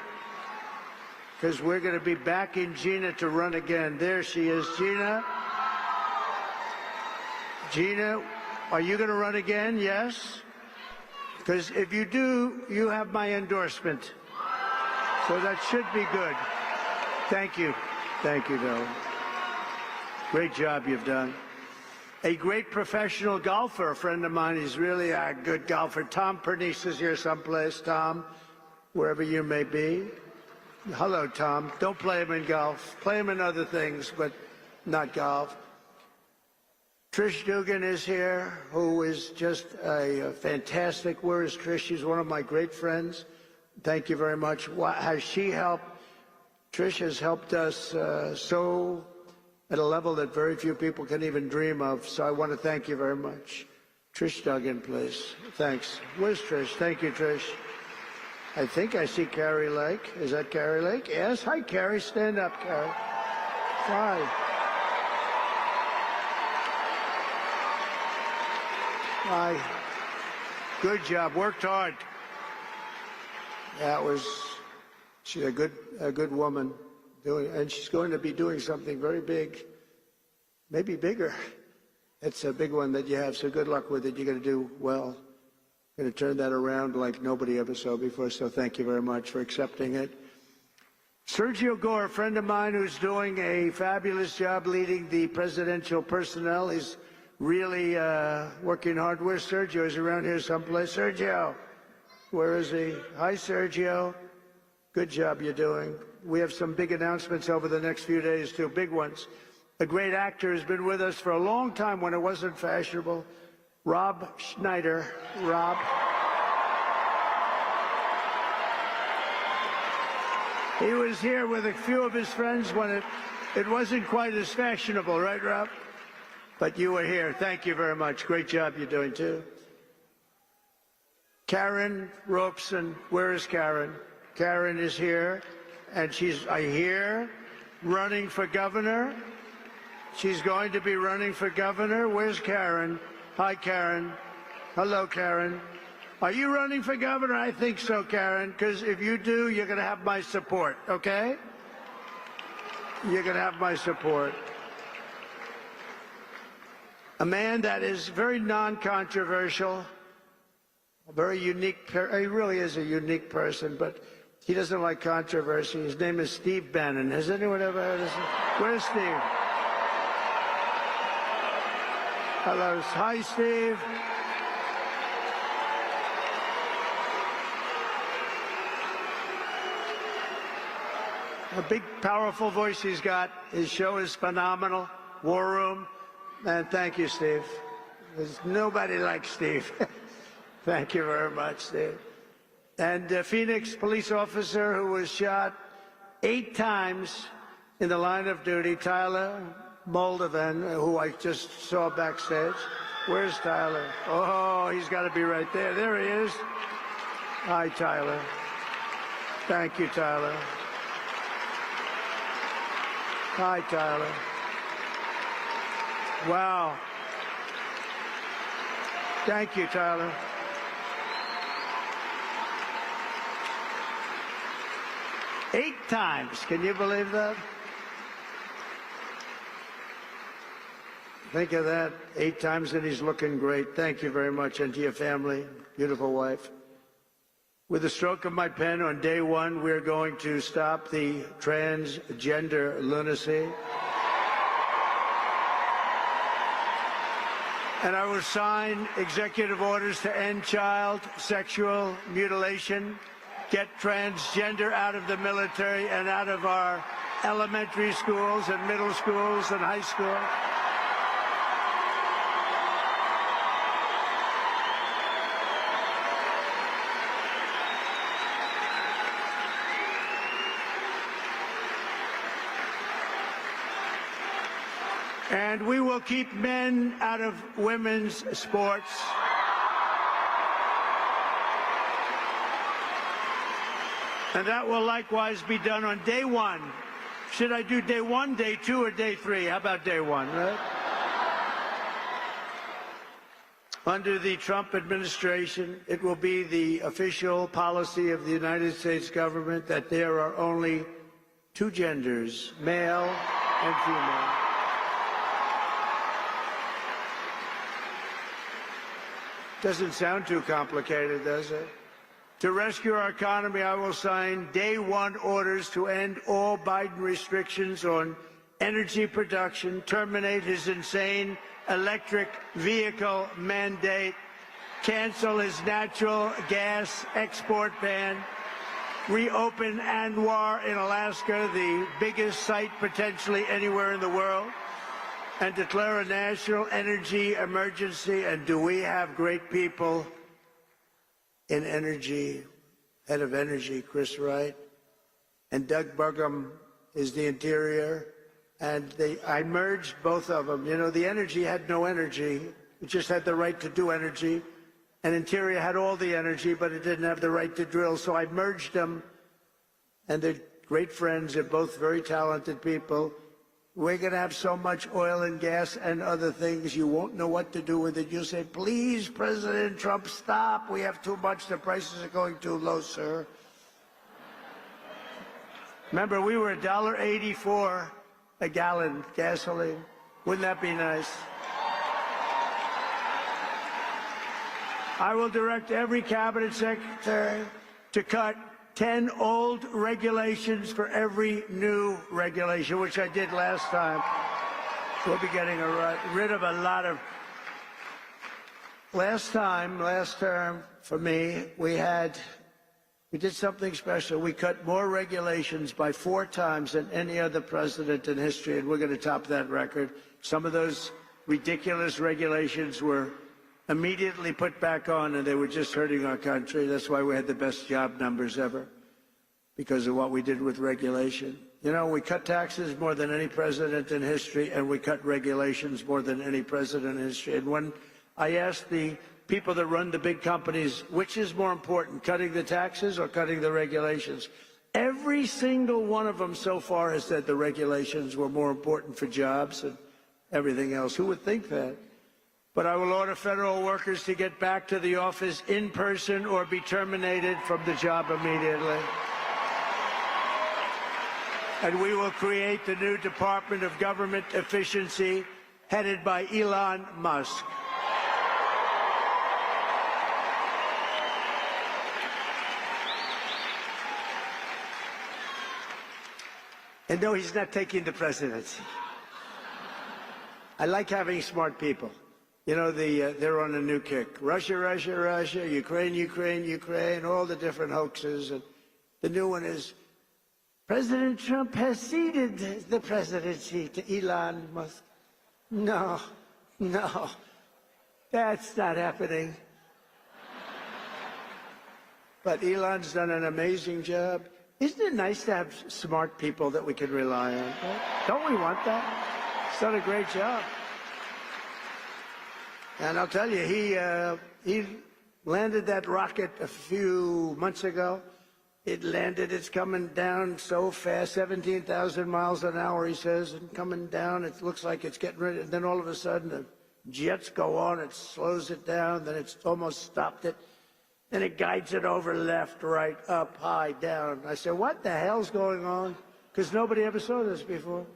Because we're going to be backing Gina to run again. There she is, Gina. Gina, are you going to run again? Yes? Because if you do, you have my endorsement. So that should be good. Thank you. Thank you, Bill. Great job you've done. A great professional golfer, a friend of mine. He's really a good golfer. Tom Pernice is here someplace. Tom, wherever you may be. Hello, Tom. Don't play him in golf. Play him in other things, but not golf. Trish Dugan is here, who is just a fantastic. Where is Trish? She's one of my great friends. Thank you very much. Has she helped? Trish has helped us so at a level that very few people can even dream of. So I want to thank you very much. Trish Duggan, please. Thanks. Where's Trish? Thank you, Trish. I think I see Carrie Lake. Is that Carrie Lake? Yes. Hi, Carrie. Stand up, Carrie. Hi. Hi. Good job. Worked hard. That was, she's a good woman, and she's going to be doing something very big, maybe bigger. It's a big one that you have, so good luck with it. You're going to do well. You're going to turn that around like nobody ever saw before, so thank you very much for accepting it. Sergio Gore, a friend of mine who's doing a fabulous job leading the presidential personnel. He's really working hard. Where's Sergio? He's around here someplace. Sergio, where is he? Hi, Sergio. Good job you're doing. We have some big announcements over the next few days, too, big ones. A great actor has been with us for a long time when it wasn't fashionable. Rob Schneider. Rob. He was here with a few of his friends when it wasn't quite as fashionable, right, Rob? But you were here. Thank you very much. Great job you're doing, too. Karen Robeson. Where is Karen? Karen is here, and she's, I hear, running for governor. She's going to be running for governor. Where's Karen? Hi, Karen. Hello, Karen. Are you running for governor? I think so, Karen, because if you do, you're going to have my support, okay? You're going to have my support. A man that is very non-controversial, a very unique, he really is a unique person, but he doesn't like controversy. His name is Steve Bannon. Has anyone ever heard of him? Where's Steve? Hello. Hi, Steve. A big, powerful voice he's got. His show is phenomenal. War Room. And thank you, Steve. There's nobody like Steve. Thank you very much, Steve. And Phoenix police officer who was shot 8 times in the line of duty, Tyler Moldovan, who I just saw backstage. Where's Tyler? Oh, he's got to be right there. There he is. Hi, Tyler. Thank you, Tyler. Hi, Tyler. Wow. Thank you, Tyler. Eight times. Can you believe that? Think of that. 8 times, and he's looking great. Thank you very much, and to your family, beautiful wife. With the stroke of my pen on day 1, we're going to stop the transgender lunacy. And I will sign executive orders to end child sexual mutilation, get transgender out of the military and out of our elementary schools and middle schools and high school. And we will keep men out of women's sports. And that will likewise be done on day 1. Should I do day 1, day 2, or day 3? How about day 1, right? Under the Trump administration, it will be the official policy of the United States government that there are only 2 genders, male and female. Doesn't sound too complicated, does it? To rescue our economy, I will sign day 1 orders to end all Biden restrictions on energy production, terminate his insane electric vehicle mandate, cancel his natural gas export ban, reopen Anwar in Alaska, the biggest site potentially anywhere in the world, and declare a national energy emergency. And do we have great people in energy, head of energy, Chris Wright, and Doug Burgum is the interior, and I merged both of them. You know, the energy had no energy. It just had the right to do energy, and interior had all the energy, but it didn't have the right to drill, so I merged them, and they're great friends. They're both very talented people. We're going to have so much oil and gas and other things, you won't know what to do with it. You'll say, please, President Trump, stop. We have too much. The prices are going too low, sir. Remember, we were $1.84 a gallon gasoline. Wouldn't that be nice? I will direct every cabinet secretary to cut 10 old regulations for every new regulation, which I did last time. We'll be getting rid of a lot of... Last term, for me, we did something special. We cut more regulations by 4 times than any other president in history, and we're going to top that record. Some of those ridiculous regulations were immediately put back on, and they were just hurting our country. That's why we had the best job numbers ever, because of what we did with regulation. You know, we cut taxes more than any president in history, and we cut regulations more than any president in history. And when I asked the people that run the big companies, which is more important, cutting the taxes or cutting the regulations, every single one of them so far has said the regulations were more important for jobs and everything else. Who would think that? but I will order federal workers to get back to the office in person or be terminated from the job immediately. And we will create the new Department of Government Efficiency headed by Elon Musk. And no, he's not taking the presidency. I like having smart people. You know, they're on a new kick. Russia, Russia, Russia, Ukraine, Ukraine, Ukraine, all the different hoaxes. And the new one is, President Trump has ceded the presidency to Elon Musk. No, no, that's not happening. But Elon's done an amazing job. Isn't it nice to have smart people that we can rely on? Right? Don't we want that? He's done a great job. And I'll tell you, he landed that rocket a few months ago. It landed, it's coming down so fast, 17,000 miles an hour, he says, and coming down, it looks like it's getting ready. And then all of a sudden, the jets go on, it slows it down, then it's almost stopped it. Then it guides it over left, right, up, high, down. I said, what the hell's going on? Because nobody ever saw this before.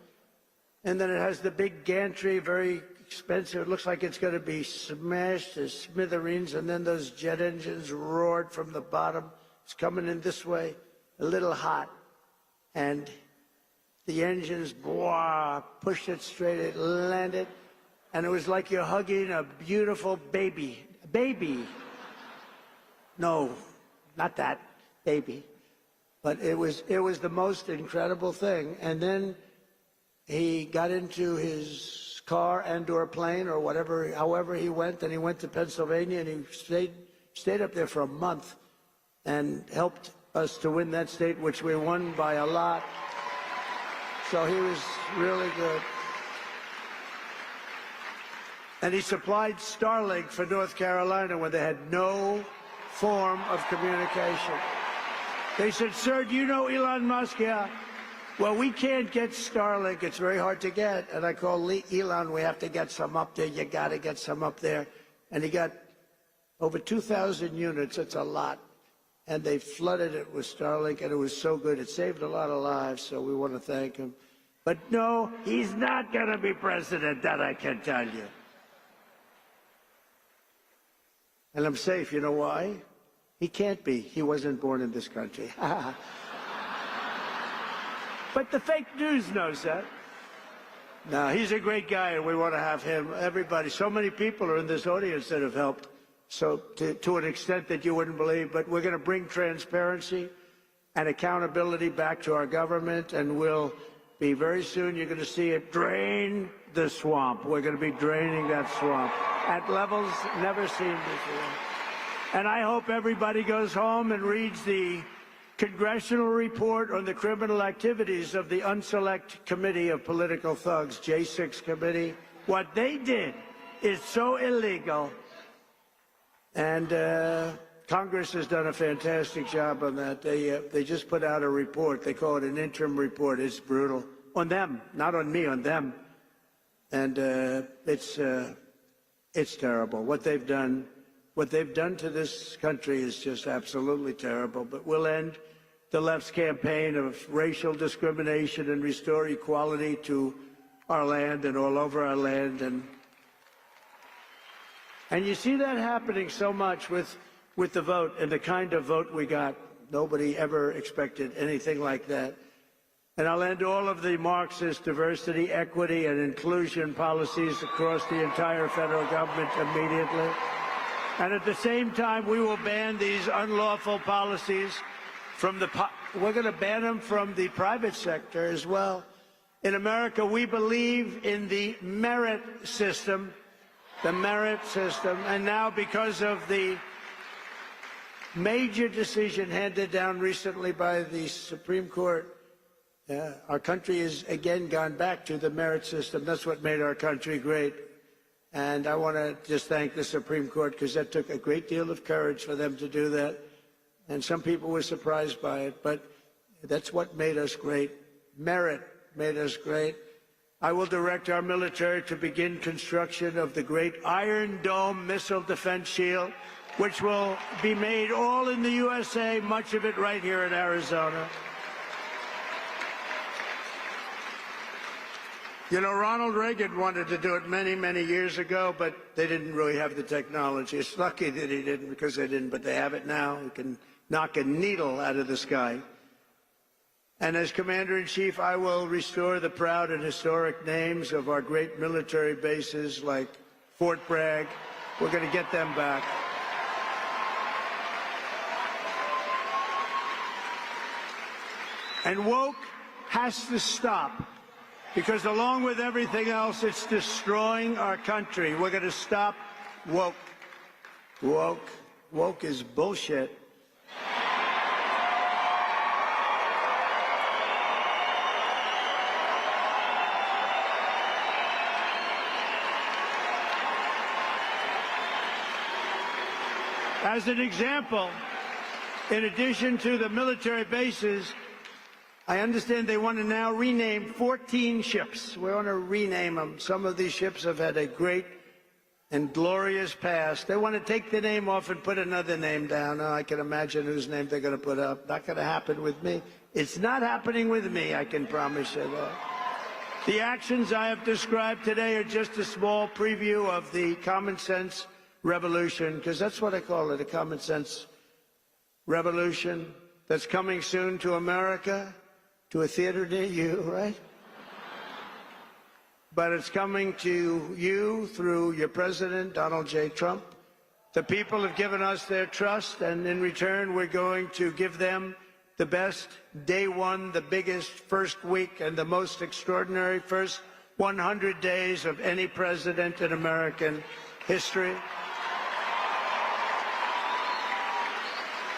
And then it has the big gantry, very expensive. It looks like it's going to be smashed to smithereens. And then those jet engines roared from the bottom. It's coming in this way, a little hot. And the engines, blah, pushed it straight, it landed. And it was like you're hugging a beautiful baby. A baby. No, not that baby. But it was the most incredible thing. And then he got into his car and or plane or whatever, however he went, and he went to Pennsylvania, and he stayed up there for a month and helped us to win that state, which we won by a lot. So he was really good. And he supplied Starlink for North Carolina when they had no form of communication. They said, sir, do you know Elon Musk? Yeah. Well, we can't get Starlink. It's very hard to get. And I called Elon, we have to get some up there. You got to get some up there. And he got over 2,000 units. It's a lot. And they flooded it with Starlink, and it was so good. It saved a lot of lives, so we want to thank him. But no, he's not going to be president, that I can tell you. And I'm safe. You know why? He can't be. He wasn't born in this country. But the fake news knows that. No, he's a great guy, and we want to have him. Everybody, so many people are in this audience that have helped, so to an extent that you wouldn't believe. But we're going to bring transparency and accountability back to our government, and we'll be very soon, you're going to see it drain the swamp. We're going to be draining that swamp at levels never seen before. And I hope everybody goes home and reads the congressional report on the criminal activities of the Unselect Committee of Political Thugs, J6 Committee. What they did is so illegal. And Congress has done a fantastic job on that. They just put out a report. They call it an interim report. It's brutal. On them, not on me, on them. And it's terrible. What they've done to this country is just absolutely terrible. But we'll end the left's campaign of racial discrimination and restore equality to our land and all over our land. And you see that happening so much with the vote and the kind of vote we got. Nobody ever expected anything like that. And I'll end all of the Marxist diversity, equity, and inclusion policies across the entire federal government immediately. And at the same time, we will ban these unlawful policies from we're going to ban them from the private sector as well. In America, we believe in the merit system, and now because of the major decision handed down recently by the Supreme Court, our country has again gone back to the merit system. That's what made our country great. And I want to just thank the Supreme Court, because that took a great deal of courage for them to do that. And some people were surprised by it, but that's what made us great. Merit made us great. I will direct our military to begin construction of the great Iron Dome missile defense shield, which will be made all in the USA, much of it right here in Arizona. You know, Ronald Reagan wanted to do it many, many years ago, but they didn't really have the technology. It's lucky that he didn't, because they didn't, but they have it now. We can knock a needle out of the sky. And as Commander-in-Chief, I will restore the proud and historic names of our great military bases like Fort Bragg. We're going to get them back. And woke has to stop, because along with everything else, it's destroying our country. We're going to stop woke. Woke is bullshit. As an example, in addition to the military bases, I understand they want to now rename 14 ships. We want to rename them. Some of these ships have had a great and glorious past. They want to take the name off and put another name down. I can imagine whose name they're going to put up. Not going to happen with me. It's not happening with me, I can promise you that. The actions I have described today are just a small preview of the common sense revolution, because that's what I call it, a common sense revolution that's coming soon to America, to a theater near you, right? But it's coming to you through your president, Donald J. Trump. The people have given us their trust, and in return, we're going to give them the best day one, the biggest first week, and the most extraordinary first 100 days of any president in American history.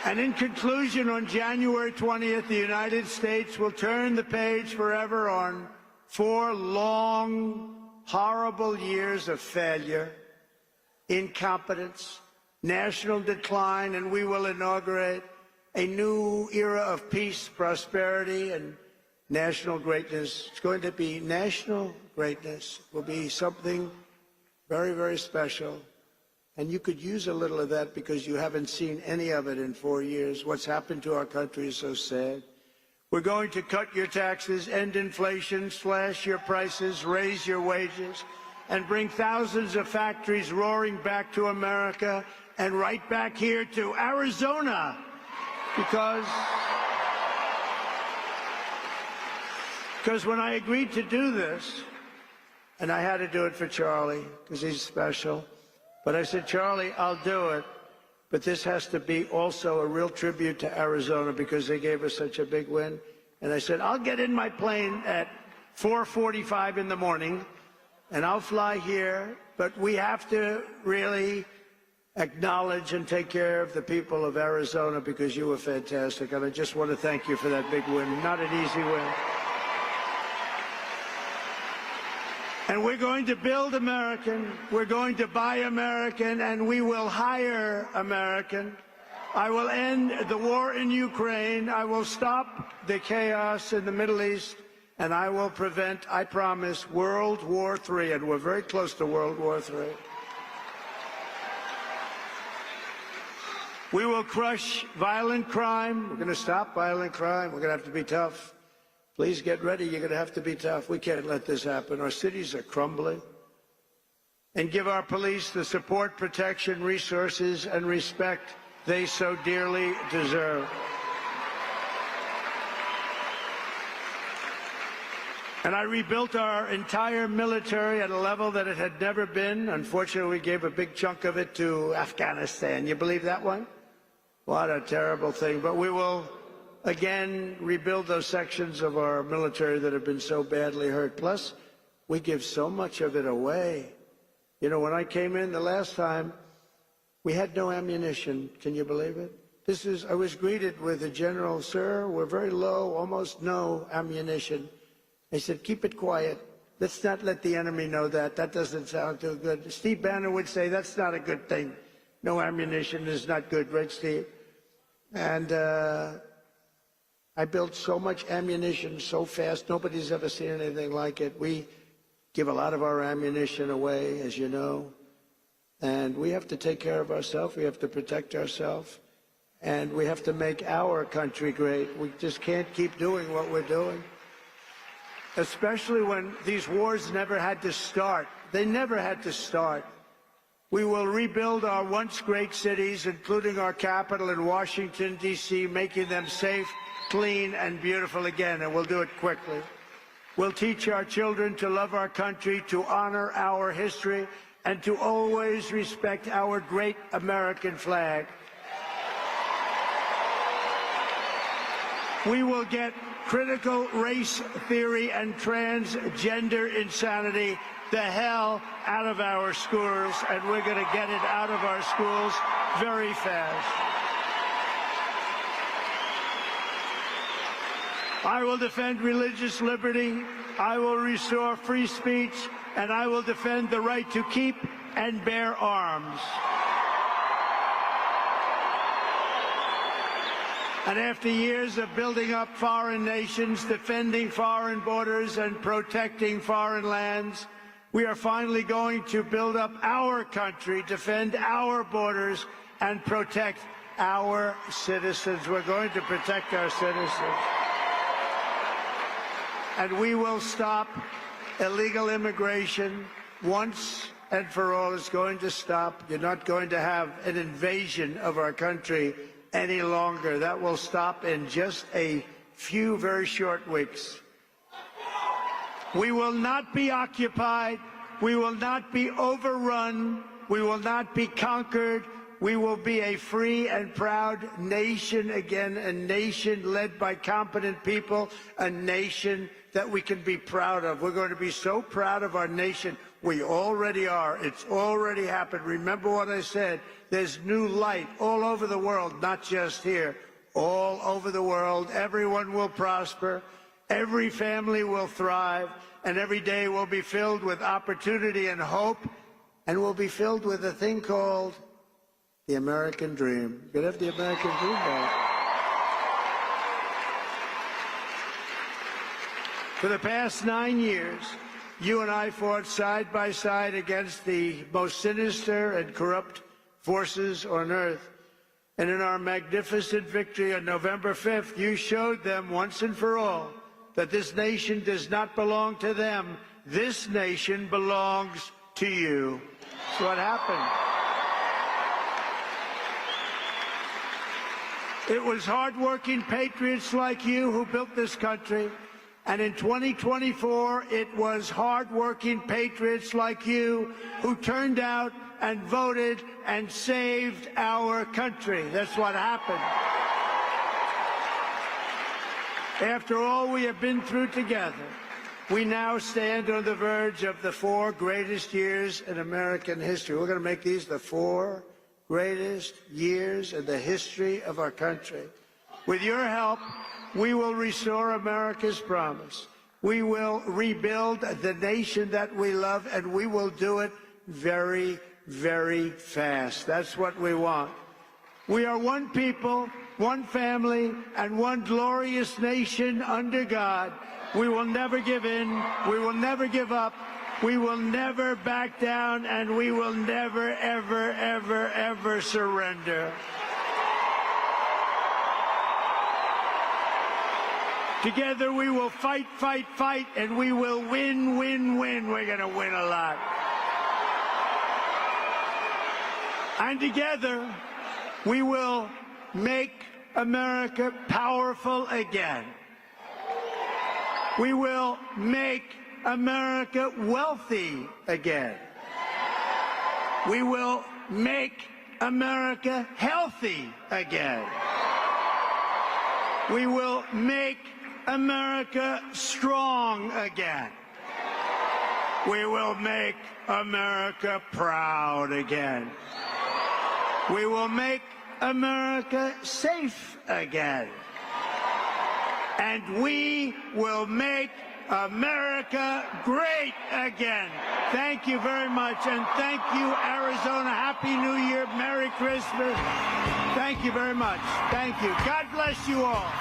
And in conclusion, on January 20th, the United States will turn the page forever on 4 long, horrible years of failure, incompetence, national decline, and we will inaugurate a new era of peace, prosperity, and national greatness. It's going to be national greatness. It will be something very, very special. And you could use a little of that, because you haven't seen any of it in 4 years. What's happened to our country is so sad. We're going to cut your taxes, end inflation, slash your prices, raise your wages, and bring thousands of factories roaring back to America and right back here to Arizona. Because when I agreed to do this, and I had to do it for Charlie, because he's special, but I said, Charlie, I'll do it, but this has to be also a real tribute to Arizona, because they gave us such a big win. And I said, I'll get in my plane at 4:45 in the morning, and I'll fly here, but we have to really acknowledge and take care of the people of Arizona, because you were fantastic. And I just want to thank you for that big win. Not an easy win. And we're going to build American, we're going to buy American, and we will hire American. I will end the war in Ukraine. I will stop the chaos in the Middle East, and I will prevent, I promise, World War III. And we're very close to World War III. We will crush violent crime. We're going to stop violent crime. We're going to have to be tough. Please get ready. You're going to have to be tough. We can't let this happen. Our cities are crumbling. And give our police the support, protection, resources, and respect they so dearly deserve. And I rebuilt our entire military at a level that it had never been. Unfortunately, we gave a big chunk of it to Afghanistan. You believe that one? What a terrible thing. But we will again rebuild those sections of our military that have been so badly hurt. Plus, we give so much of it away. You know, when I came in the last time, we had no ammunition. Can you believe it? I was greeted with a general, sir, we're very low, almost no ammunition. I said, keep it quiet. Let's not let the enemy know that. That doesn't sound too good. Steve Bannon would say that's not a good thing. No ammunition is not good, right, Steve? And I built so much ammunition so fast, nobody's ever seen anything like it. We give a lot of our ammunition away, as you know. And we have to take care of ourselves. We have to protect ourselves. And we have to make our country great. We just can't keep doing what we're doing, especially when these wars never had to start. They never had to start. We will rebuild our once great cities, including our capital in Washington, D.C., making them safe, clean, and beautiful again, and we'll do it quickly. We'll teach our children to love our country, to honor our history, and to always respect our great American flag. We will get critical race theory and transgender insanity the hell out of our schools, and we're going to get it out of our schools very fast. I will defend religious liberty, I will restore free speech, and I will defend the right to keep and bear arms. And after years of building up foreign nations, defending foreign borders, and protecting foreign lands, we are finally going to build up our country, defend our borders, and protect our citizens. We're going to protect our citizens. And we will stop illegal immigration once and for all. It's going to stop. You're not going to have an invasion of our country any longer. That will stop in just a few very short weeks. We will not be occupied. We will not be overrun. We will not be conquered. We will be a free and proud nation again, a nation led by competent people, a nation that we can be proud of. We're going to be so proud of our nation. We already are. It's already happened. Remember what I said. There's new light all over the world, not just here. All over the world. Everyone will prosper. Every family will thrive. And every day will be filled with opportunity and hope. And will be filled with a thing called the American dream. You could have the American dream back. For the past 9 years, you and I fought side by side against the most sinister and corrupt forces on earth. And in our magnificent victory on November 5th, you showed them once and for all that this nation does not belong to them. This nation belongs to you. That's what happened. It was hardworking patriots like you who built this country. And in 2024, it was hardworking patriots like you who turned out and voted and saved our country. That's what happened. After all we have been through together, we now stand on the verge of the 4 greatest years in American history. We're going to make these the 4 greatest years in the history of our country. With your help, we will restore America's promise. We will rebuild the nation that we love, and we will do it very, very fast. That's what we want. We are one people, one family, and one glorious nation under God. We will never give in. We will never give up. We will never back down, and we will never, ever, ever, ever surrender. Together we will fight, fight, fight, and we will win, win, win. We're going to win a lot. And together we will make America powerful again. We will make America wealthy again. We will make America healthy again. We will make America strong again. We will make America proud again. We will make America safe again. And we will make America great again. Thank you very much, and thank you, Arizona. Happy New Year, Merry Christmas. Thank you very much. Thank you. God bless you all.